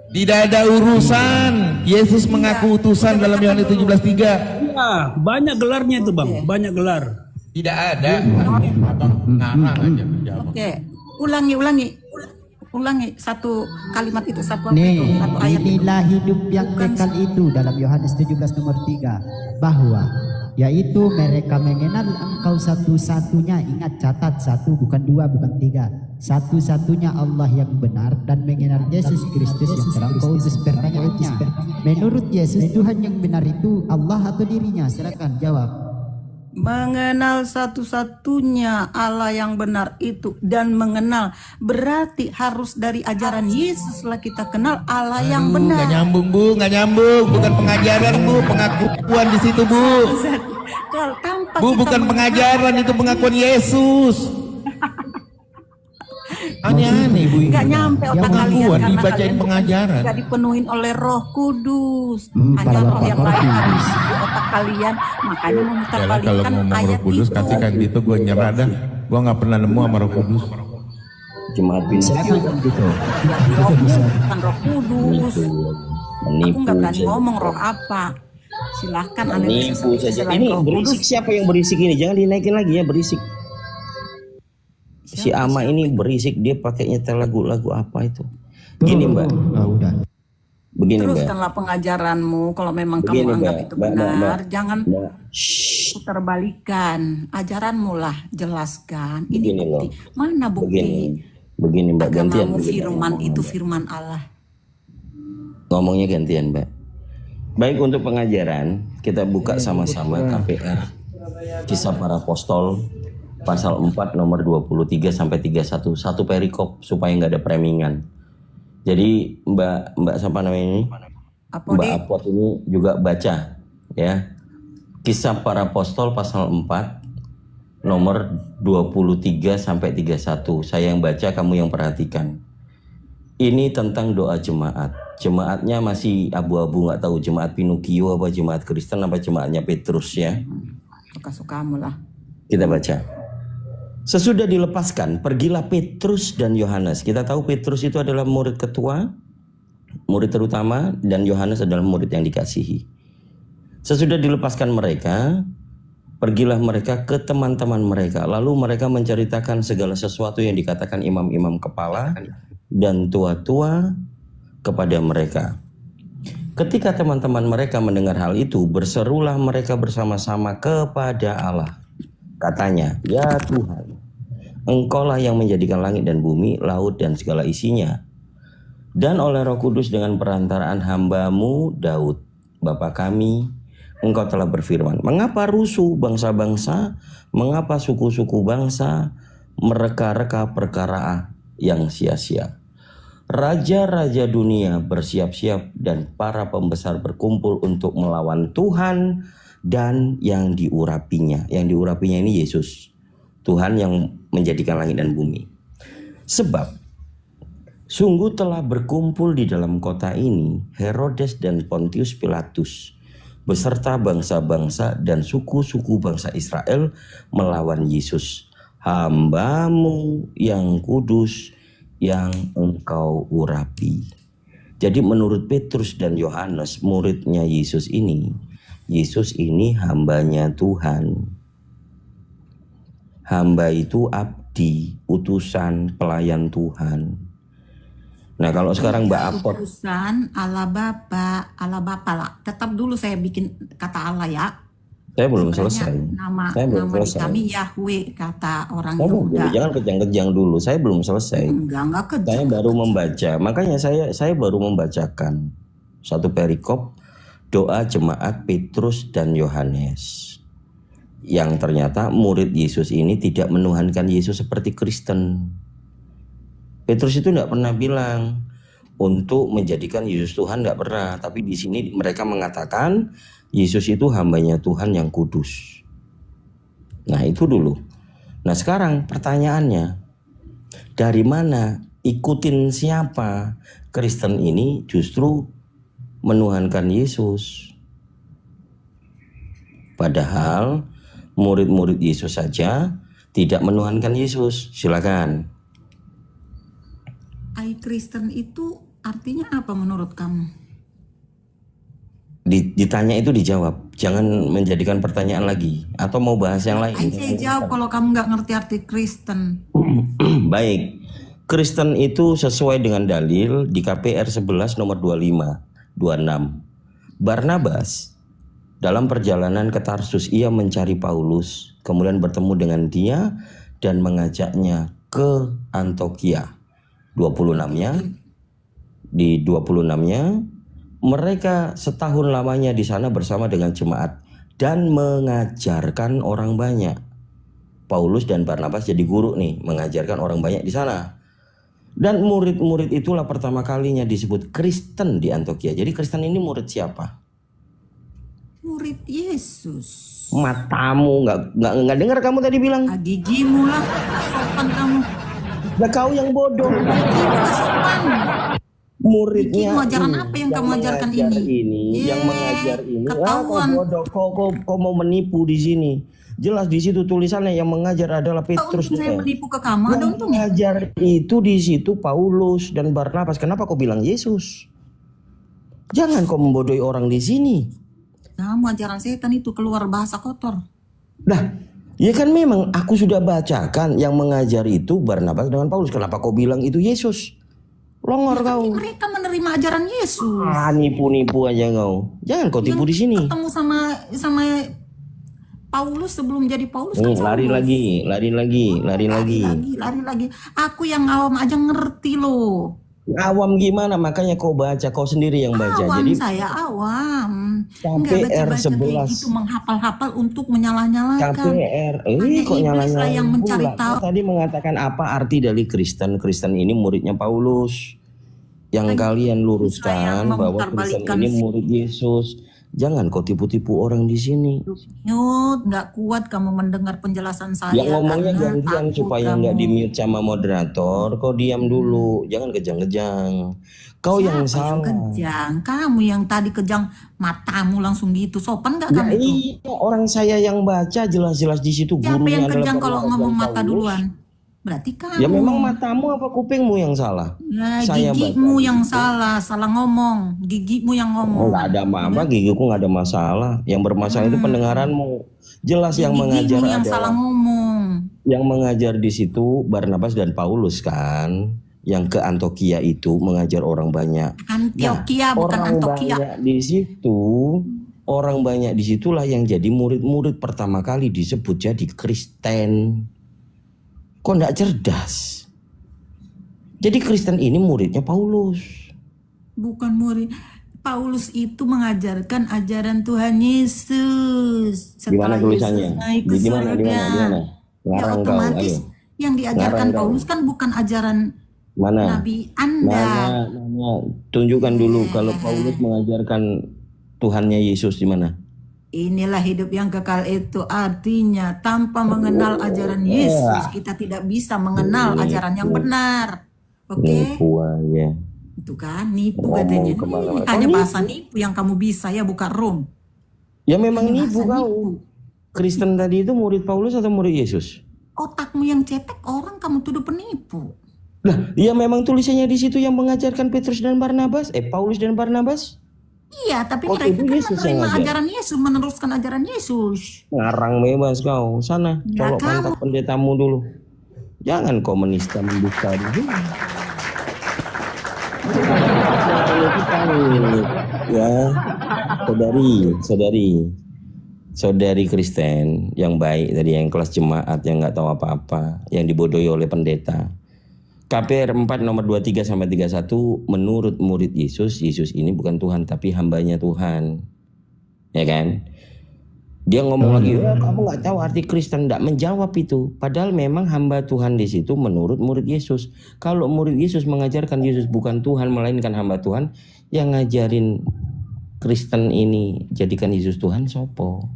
Tidak ada urusan. Yesus mengaku utusan dalam Yohanes 17:3. Ya, banyak gelarnya itu Bang, banyak gelar. Tidak ada. Abang ngarang aja menjawab. Oke, ulangi satu kalimat itu, satu Nih, satu ayat itu. inilah hidup yang Bukan kekal itu dalam Yohanes 17 nomor 3, bahwa yaitu mereka mengenal engkau satu-satunya, ingat catat, satu bukan dua bukan tiga, satu-satunya Allah yang benar, dan mengenal Yesus Kristus yang telah engkau utus. Pertanyaannya, menurut Yesus Tuhan yang benar itu Allah atau dirinya? Silakan jawab. Mengenal satu-satunya Allah yang benar itu, dan mengenal berarti harus dari ajaran Yesus lah kita kenal Allah yang benar. Nggak nyambung Bu, nggak nyambung. Bukan pengajaran Bu, pengakuan di situ Bu. Kalau tanpa Bu, kita bukan mengenal- pengajaran, itu pengakuan Yesus. Aneh-aneh Bu. Nggak nyampe otak kalian pengakuan karena dibacain kalian pengajaran. nggak dipenuhin oleh Roh Kudus. Hanya para roh bapak yang lain ngerti. harus di otak kalian, makanya memutar Yalah, kalau balikan ngomong ayat Roh Kudus itu. kasih kan gitu, gue nyerah dah. Gue nggak pernah nemu sama Roh Kudus. Jemaat bin Silakan gitu. Yang rohmu bukan Roh Kudus. Aku menipu nggak berani saja. ngomong roh apa. Silahkan analisa Menipu saja. selain Ini Roh berisik, Kudus. siapa yang berisik ini? Jangan dinaikin lagi ya, berisik. Si Ama ini berisik, dia pakai nyetel lagu-lagu apa itu? Gini Mbak, Udah. begini Mbak. Teruskanlah pengajaranmu. Kalau memang Begini, kamu anggap Mbak. itu Mbak, benar, Mbak. jangan Mbak, shh, putar balikan. Ajaranmu lah, jelaskan. Ini Begini loh. bukti. Mana bukti begini Mbak, gantian. agamamu begini. firman itu firman Allah? Ngomongnya gantian Mbak. Baik, untuk pengajaran kita buka sama-sama KPR Kisah Para Apostol pasal 4 nomor 23 sampai 31, satu perikop supaya nggak ada premingan. Jadi Mbak siapa namanya ini? Mbak Apot ini juga baca ya. Kisah Para Apostol pasal 4 nomor 23 sampai 31. Saya yang baca, kamu yang perhatikan. Ini tentang doa jemaat. Jemaatnya masih abu-abu, nggak tahu jemaat Pinocchio apa jemaat Kristen apa jemaatnya Petrus ya. Suka-sukamu lah. Kita baca. Sesudah dilepaskan, pergilah Petrus dan Yohanes. Kita tahu Petrus itu adalah murid ketua, murid terutama, dan Yohanes adalah murid yang dikasihi. Sesudah dilepaskan mereka, pergilah mereka ke teman-teman mereka. Lalu mereka menceritakan segala sesuatu yang dikatakan imam-imam kepala dan tua-tua kepada mereka. Ketika teman-teman mereka mendengar hal itu, berserulah mereka bersama-sama kepada Allah. Katanya, ya Tuhan, Engkaulah yang menjadikan langit dan bumi, laut dan segala isinya. Dan oleh Roh Kudus dengan perantaraan hamba-Mu Daud, Bapa kami, Engkau telah berfirman, mengapa rusuh bangsa-bangsa, mengapa suku-suku bangsa mereka-reka perkara yang sia-sia. Raja-raja dunia bersiap-siap dan para pembesar berkumpul untuk melawan Tuhan dan yang diurapinya. Yang diurapinya ini Yesus, Tuhan yang menjadikan langit dan bumi. Sebab sungguh telah berkumpul di dalam kota ini Herodes dan Pontius Pilatus beserta bangsa-bangsa dan suku-suku bangsa Israel melawan Yesus, hamba-Mu yang kudus yang Engkau urapi. Jadi menurut Petrus dan Yohanes, muridnya Yesus ini hambanya Tuhan. Hamba itu abdi, utusan, pelayan Tuhan. Nah kalau sekarang Mbak Apot, Utusan Allah Bapa lah. Tetap dulu saya bikin kata Allah ya. saya belum Sebenarnya selesai. Nama Saya belum di selesai. kami Yahweh kata orang Kamu Yehuda. jangan kejang-kejang dulu. Saya belum selesai. Enggak Saya kejam. baru membaca. Makanya saya baru membacakan satu perikop doa jemaat Petrus dan Yohanes. Yang ternyata murid Yesus ini tidak menuhankan Yesus seperti Kristen. Petrus itu tidak pernah bilang untuk menjadikan Yesus Tuhan, tidak pernah. Tapi di sini mereka mengatakan Yesus itu hambanya Tuhan yang kudus. Nah itu dulu. Nah sekarang pertanyaannya, dari mana, ikutin siapa? Kristen ini justru menuhankan Yesus. Padahal murid-murid Yesus saja tidak menuhankan Yesus. Silakan. Kristen itu artinya apa menurut kamu? Ditanya itu dijawab. Jangan menjadikan pertanyaan lagi. Atau mau bahas yang lain? Saya jawab kalau kamu nggak ngerti arti Kristen. Baik. Kristen itu sesuai dengan dalil di KPR 11 nomor 25, 26. Barnabas Dalam perjalanan ke Tarsus, ia mencari Paulus, kemudian bertemu dengan dia dan mengajaknya ke Antiokhia. 26-nya, di 26-nya, mereka setahun lamanya di sana bersama dengan jemaat dan mengajarkan orang banyak. Paulus dan Barnabas jadi guru nih, mengajarkan orang banyak di sana. Dan murid-murid itulah pertama kalinya disebut Kristen di Antiokhia. Jadi Kristen ini murid siapa? Murid Yesus. Matamu nggak dengar kamu tadi bilang? Gigimu lah, sopan kamu. Nah kau yang bodoh. Gigimu lah sopan. Muridnya Gigimu ajaran apa yang kamu ajarkan ini? Yang mengajar ini. Ketahuan. Kau bodoh, kau mau menipu di sini. Jelas di situ tulisannya yang mengajar adalah Petrus. Saya menipu ke kamu, ada Yang untungnya. mengajar itu di situ Paulus dan Barnabas. Kenapa kau bilang Yesus? Jangan kau membodohi orang di sini. Kamu ajaran setan itu keluar bahasa kotor. Nah, ya kan memang aku sudah bacakan yang mengajar itu Barnabas dengan Paulus. Kenapa kau bilang itu Yesus? Longor kau. Mereka menerima ajaran Yesus. Nipu-nipu aja kau. Jangan kau tipu di sini. Ketemu sama Paulus sebelum jadi Paulus kan Lari lagi. lari lagi. Aku yang awam aja ngerti loh. Awam gimana? Makanya kau baca, kau sendiri yang baca. Awam, Jadi saya awam. KPR Baca-baca kayak 11. gitu, menghafal-hafal untuk menyalah-nyalakan. KPR, Hanya kok iblis nyala-nyala lah yang mencari pula. tahu. Tadi mengatakan apa arti dari Kristen? Kristen ini muridnya Paulus. Yang kalian luruskan yang bahwa Kristen memutarbalikkan ini murid Yesus. Jangan kau tipu-tipu orang di sini. Nyut, nggak kuat kamu mendengar penjelasan saya. Yang ngomongnya karena gantian takut supaya kamu. nggak di-mute sama moderator. Kau diam dulu, jangan kejang-kejang. Kau yang Siapa salah. kejang? Kamu yang tadi kejang, matamu langsung gitu. Sopan nggak Ya kamu itu? iya, orang saya yang baca jelas-jelas di situ Siapa gurunya yang adalah kejang kalau Barnabas ngomong dan mata Paulus. duluan? Berarti kamu. Ya memang matamu apa kupingmu yang salah? Ya, Saya gigimu baca yang di situ. salah ngomong. Gigimu yang ngomong. Nggak ada apa-apa, gigiku nggak ada masalah. Yang bermasalah itu pendengaranmu. Jelas yang mengajar Gigimu yang salah adalah ngomong. yang mengajar di situ Barnabas dan Paulus kan. Yang ke Antiokhia itu mengajar orang banyak. Antiokhia bukan orang Antiokhia. banyak di situ, orang banyak di situlah yang jadi murid-murid pertama kali disebut jadi Kristen. Kok nggak cerdas? Jadi Kristen ini muridnya Paulus. Bukan murid. Paulus itu mengajarkan ajaran Tuhan Yesus. Gimana Setelah tulisannya? Yesus naik ke Gimana? surga. Gimana? Ya Ngarang kau, otomatis ayo. yang diajarkan Ngarang kau. Paulus kan bukan ajaran Mana? Nabi Anda. Mana? Tunjukkan dulu kalau Paulus mengajarkan Tuhannya Yesus di mana? Inilah hidup yang kekal itu artinya tanpa mengenal ajaran Yesus kita tidak bisa mengenal ajaran yang benar. Oke? Nipu aja. Itu kan nipu Ngomong katanya. kemana-mana. Hanya Oh, bahasa nipu yang kamu bisa ya, bukan rom. Ya memang Hanya nipu bahasa kau. Kristen tadi itu murid Paulus atau murid Yesus? Otakmu yang cetek orang kamu tuduh penipu. Lah, ya memang tulisannya di situ yang mengajarkan Petrus dan Barnabas, Paulus dan Barnabas. Iya, tapi Oh, mereka itu kan Yesus yang menerima ngajar. ajaran Yesus, meneruskan ajaran Yesus. Ngarang bebas kau. Sana, Ya, colok pangkat pendetamu dulu. Jangan kau menista mendusta di sini. Ya, saudari Kristen yang baik tadi, yang kelas jemaat yang nggak tahu apa-apa, yang dibodohi oleh pendeta. KPR 4 nomor 23 sampai 31, menurut murid Yesus, Yesus ini bukan Tuhan tapi hambanya Tuhan. Ya kan? Dia ngomong lagi, kamu nggak tahu arti Kristen, nggak menjawab itu. Padahal memang hamba Tuhan di situ menurut murid Yesus. Kalau murid Yesus mengajarkan Yesus bukan Tuhan melainkan hamba Tuhan, yang ngajarin Kristen ini jadikan Yesus Tuhan sopo?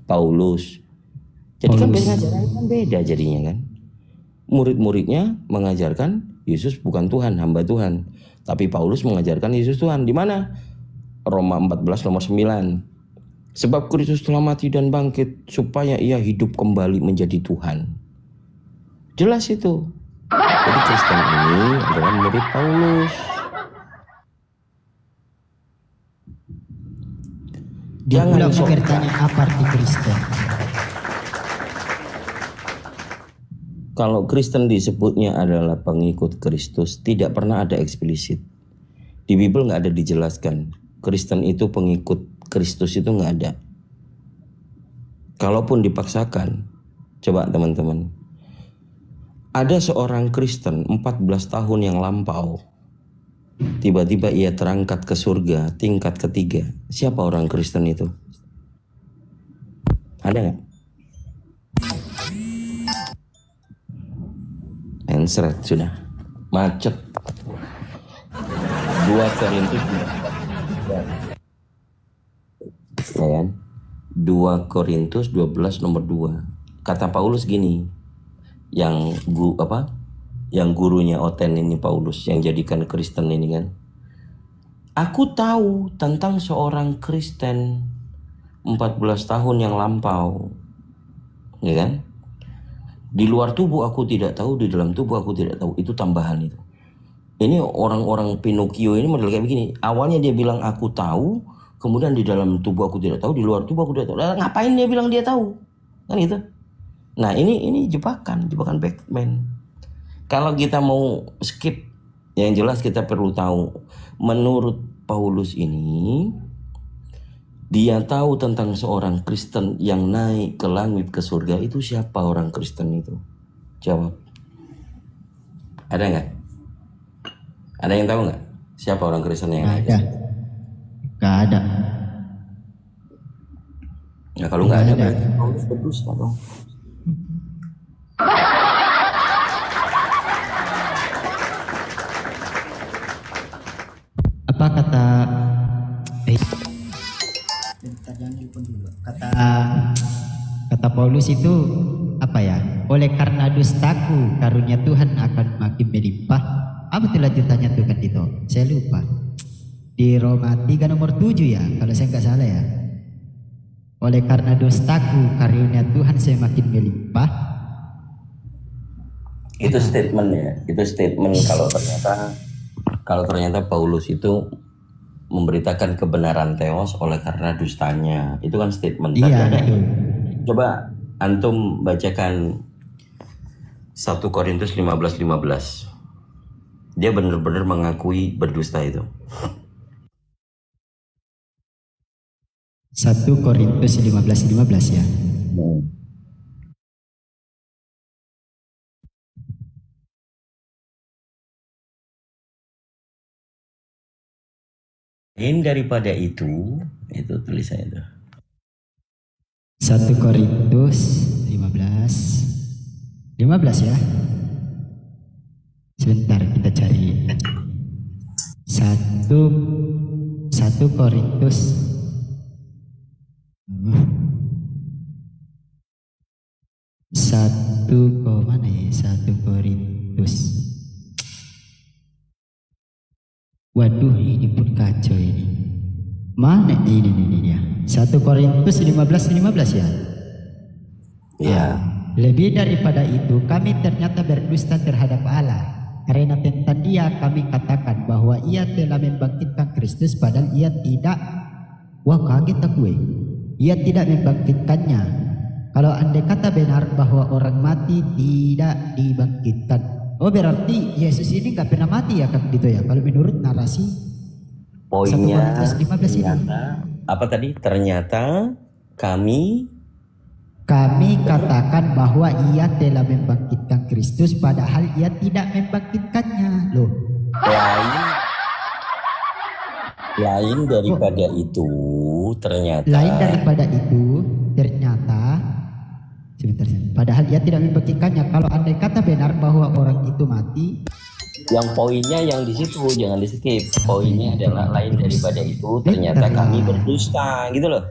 Paulus. Jadi kan beda ajaran kan beda jadinya kan. Murid-muridnya mengajarkan Yesus bukan Tuhan, hamba Tuhan. Tapi Paulus mengajarkan Yesus Tuhan. Di mana? Roma 14 nomor 9. Sebab Kristus telah mati dan bangkit supaya ia hidup kembali menjadi Tuhan. Jelas itu. Jadi Kristen ini adalah murid Paulus. Dia Jangan pula sok- bertanya apa arti Kristen. Kalau Kristen disebutnya adalah pengikut Kristus, tidak pernah ada eksplisit. Di Bible nggak ada dijelaskan. Kristen itu pengikut Kristus itu nggak ada. kalaupun dipaksakan, coba teman-teman, ada seorang Kristen 14 tahun yang lampau, tiba-tiba ia terangkat ke surga tingkat ketiga. Siapa orang Kristen itu? Ada nggak? Ensret sudah, macet. 2 Korintus ya kan? 2 Korintus 12 nomor 2. Kata Paulus gini, yang gurunya Oten ini, Paulus yang jadikan Kristen ini kan. Aku tahu tentang seorang Kristen 14 tahun yang lampau. Ya kan? Di luar tubuh aku tidak tahu, di dalam tubuh aku tidak tahu. Itu tambahan itu. Ini orang-orang Pinocchio ini model kayak begini. Awalnya dia bilang aku tahu, kemudian di dalam tubuh aku tidak tahu, di luar tubuh aku tidak tahu. Nah, ngapain dia bilang dia tahu? Kan gitu. Nah, ini jebakan Batman. Kalau kita mau skip, yang jelas kita perlu tahu. Menurut Paulus ini, dia tahu tentang seorang Kristen yang naik ke langit ke surga. Itu siapa orang Kristen itu? Jawab. Ada nggak? Ada yang tahu nggak? Siapa orang Kristen yang naik? Nggak ada. Nah, kalau nggak ada berarti Paulus berdusta dong. Apa kata kata Paulus itu apa ya? Oleh karena dustaku karunia Tuhan akan makin berlimpah. Apa tuh lanjutannya tuh kan itu? Saya lupa. Di Roma 3 nomor 7 ya, kalau saya nggak salah ya. Oleh karena dustaku karunia Tuhan semakin berlimpah. Itu statement ya. Itu statement kalau ternyata Paulus itu memberitakan kebenaran teos oleh karena dustanya. Itu kan statement. Iya. Coba antum bacakan 1 Korintus 15:15. Dia benar-benar mengakui berdusta itu. 1 Korintus 15:15 ya. Lain daripada itu tulisannya itu. 1 Korintus 15 ya. Sebentar kita cari. 1 Korintus 1 Korintus. Waduh, ini pun kacau ini. Mana ini dia? 1 Korintus 15:15 ya. Iya. Lebih daripada itu, kami ternyata berdusta terhadap Allah. Karena tentang dia kami katakan bahwa ia telah membangkitkan Kristus padahal ia tidak. Wah, kaget aku. Ia tidak membangkitkannya. Kalau andai kata benar bahwa orang mati tidak dibangkitkan. Oh, berarti Yesus ini nggak pernah mati ya kan gitu ya. Kalau menurut narasi poinnya 1 Korintus 15 ini. Apa tadi? Ternyata kami katakan bahwa ia telah membangkitkan Kristus padahal ia tidak membangkitkannya. Loh. Lain daripada itu ternyata. Sebentar. Padahal ia tidak membangkitkannya. Kalau andai kata benar bahwa orang itu mati. Yang poinnya yang di situ jangan di skip. Poinnya adalah lain daripada itu ternyata kami berdusta gitu loh.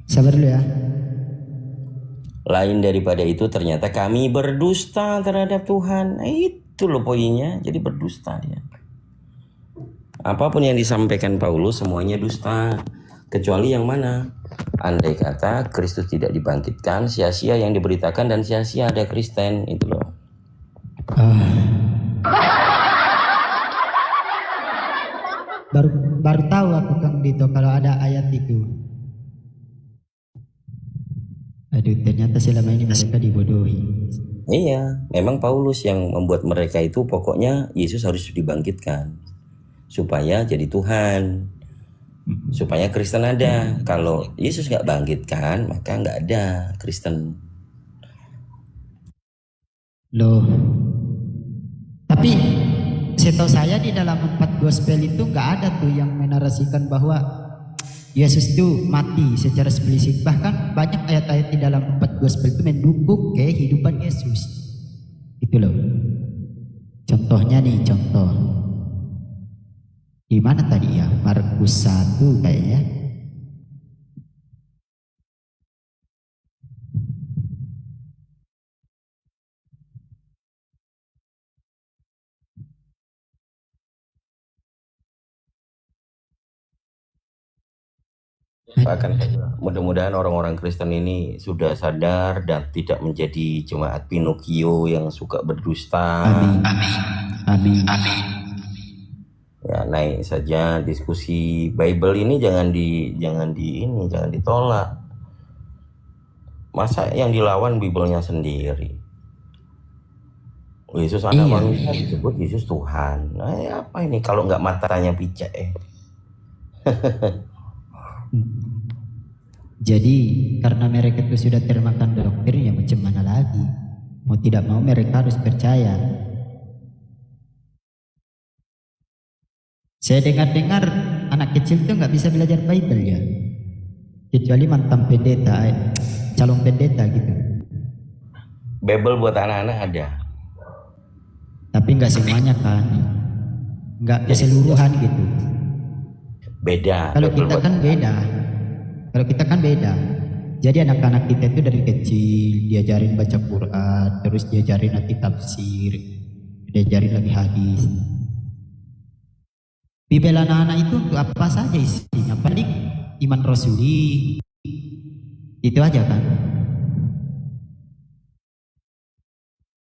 Sabar dulu ya. Lain daripada itu ternyata kami berdusta terhadap Tuhan. Itu loh poinnya. Jadi berdusta dia. Apapun yang disampaikan Paulus semuanya dusta. Kecuali yang mana? Andai kata Kristus tidak dibangkitkan, sia-sia yang diberitakan dan sia-sia ada Kristen. Itu loh. Baru tahu aku Kang Dito kalau ada ayat itu. Aduh, ternyata selama ini mereka dibodohi. Iya, memang Paulus yang membuat mereka itu pokoknya Yesus harus dibangkitkan supaya jadi Tuhan. supaya Kristen ada. Kalau Yesus nggak bangkitkan, maka nggak ada Kristen. Loh. Tapi setahu saya di dalam 4 gospel itu nggak ada tuh yang menarasikan bahwa Yesus itu mati secara eksplisit. Bahkan banyak ayat-ayat di dalam 4 gospel itu mendukung kehidupan Yesus. Gitu loh. Contohnya nih, contoh. Di mana tadi ya? Markus 1 kayaknya. Bahkan mudah-mudahan orang-orang Kristen ini sudah sadar dan tidak menjadi jemaat Pinocchio yang suka berdusta. Amin. Amin. Ya, naik saja diskusi Bible ini jangan ditolak. Masa yang dilawan Biblenya sendiri? Yesus anak manusia disebut Yesus Tuhan. Nah, apa ini kalau nggak matanya picek? Jadi karena mereka itu sudah termakan doktrin, ya macam mana lagi? Mau tidak mau mereka harus percaya. Saya dengar-dengar anak kecil itu nggak bisa belajar Bible ya, kecuali mantan pendeta, calon pendeta gitu. Bible buat anak-anak ada, tapi nggak semuanya kan, nggak keseluruhan gitu. Beda. Kalau kita kan beda. Kalau kita kan beda. Jadi anak-anak kita itu dari kecil diajarin baca Quran, terus diajarin nanti tafsir, diajarin lagi hadis. Bibel anak-anak itu untuk apa saja isinya? Paling iman rasuli. Itu aja kan.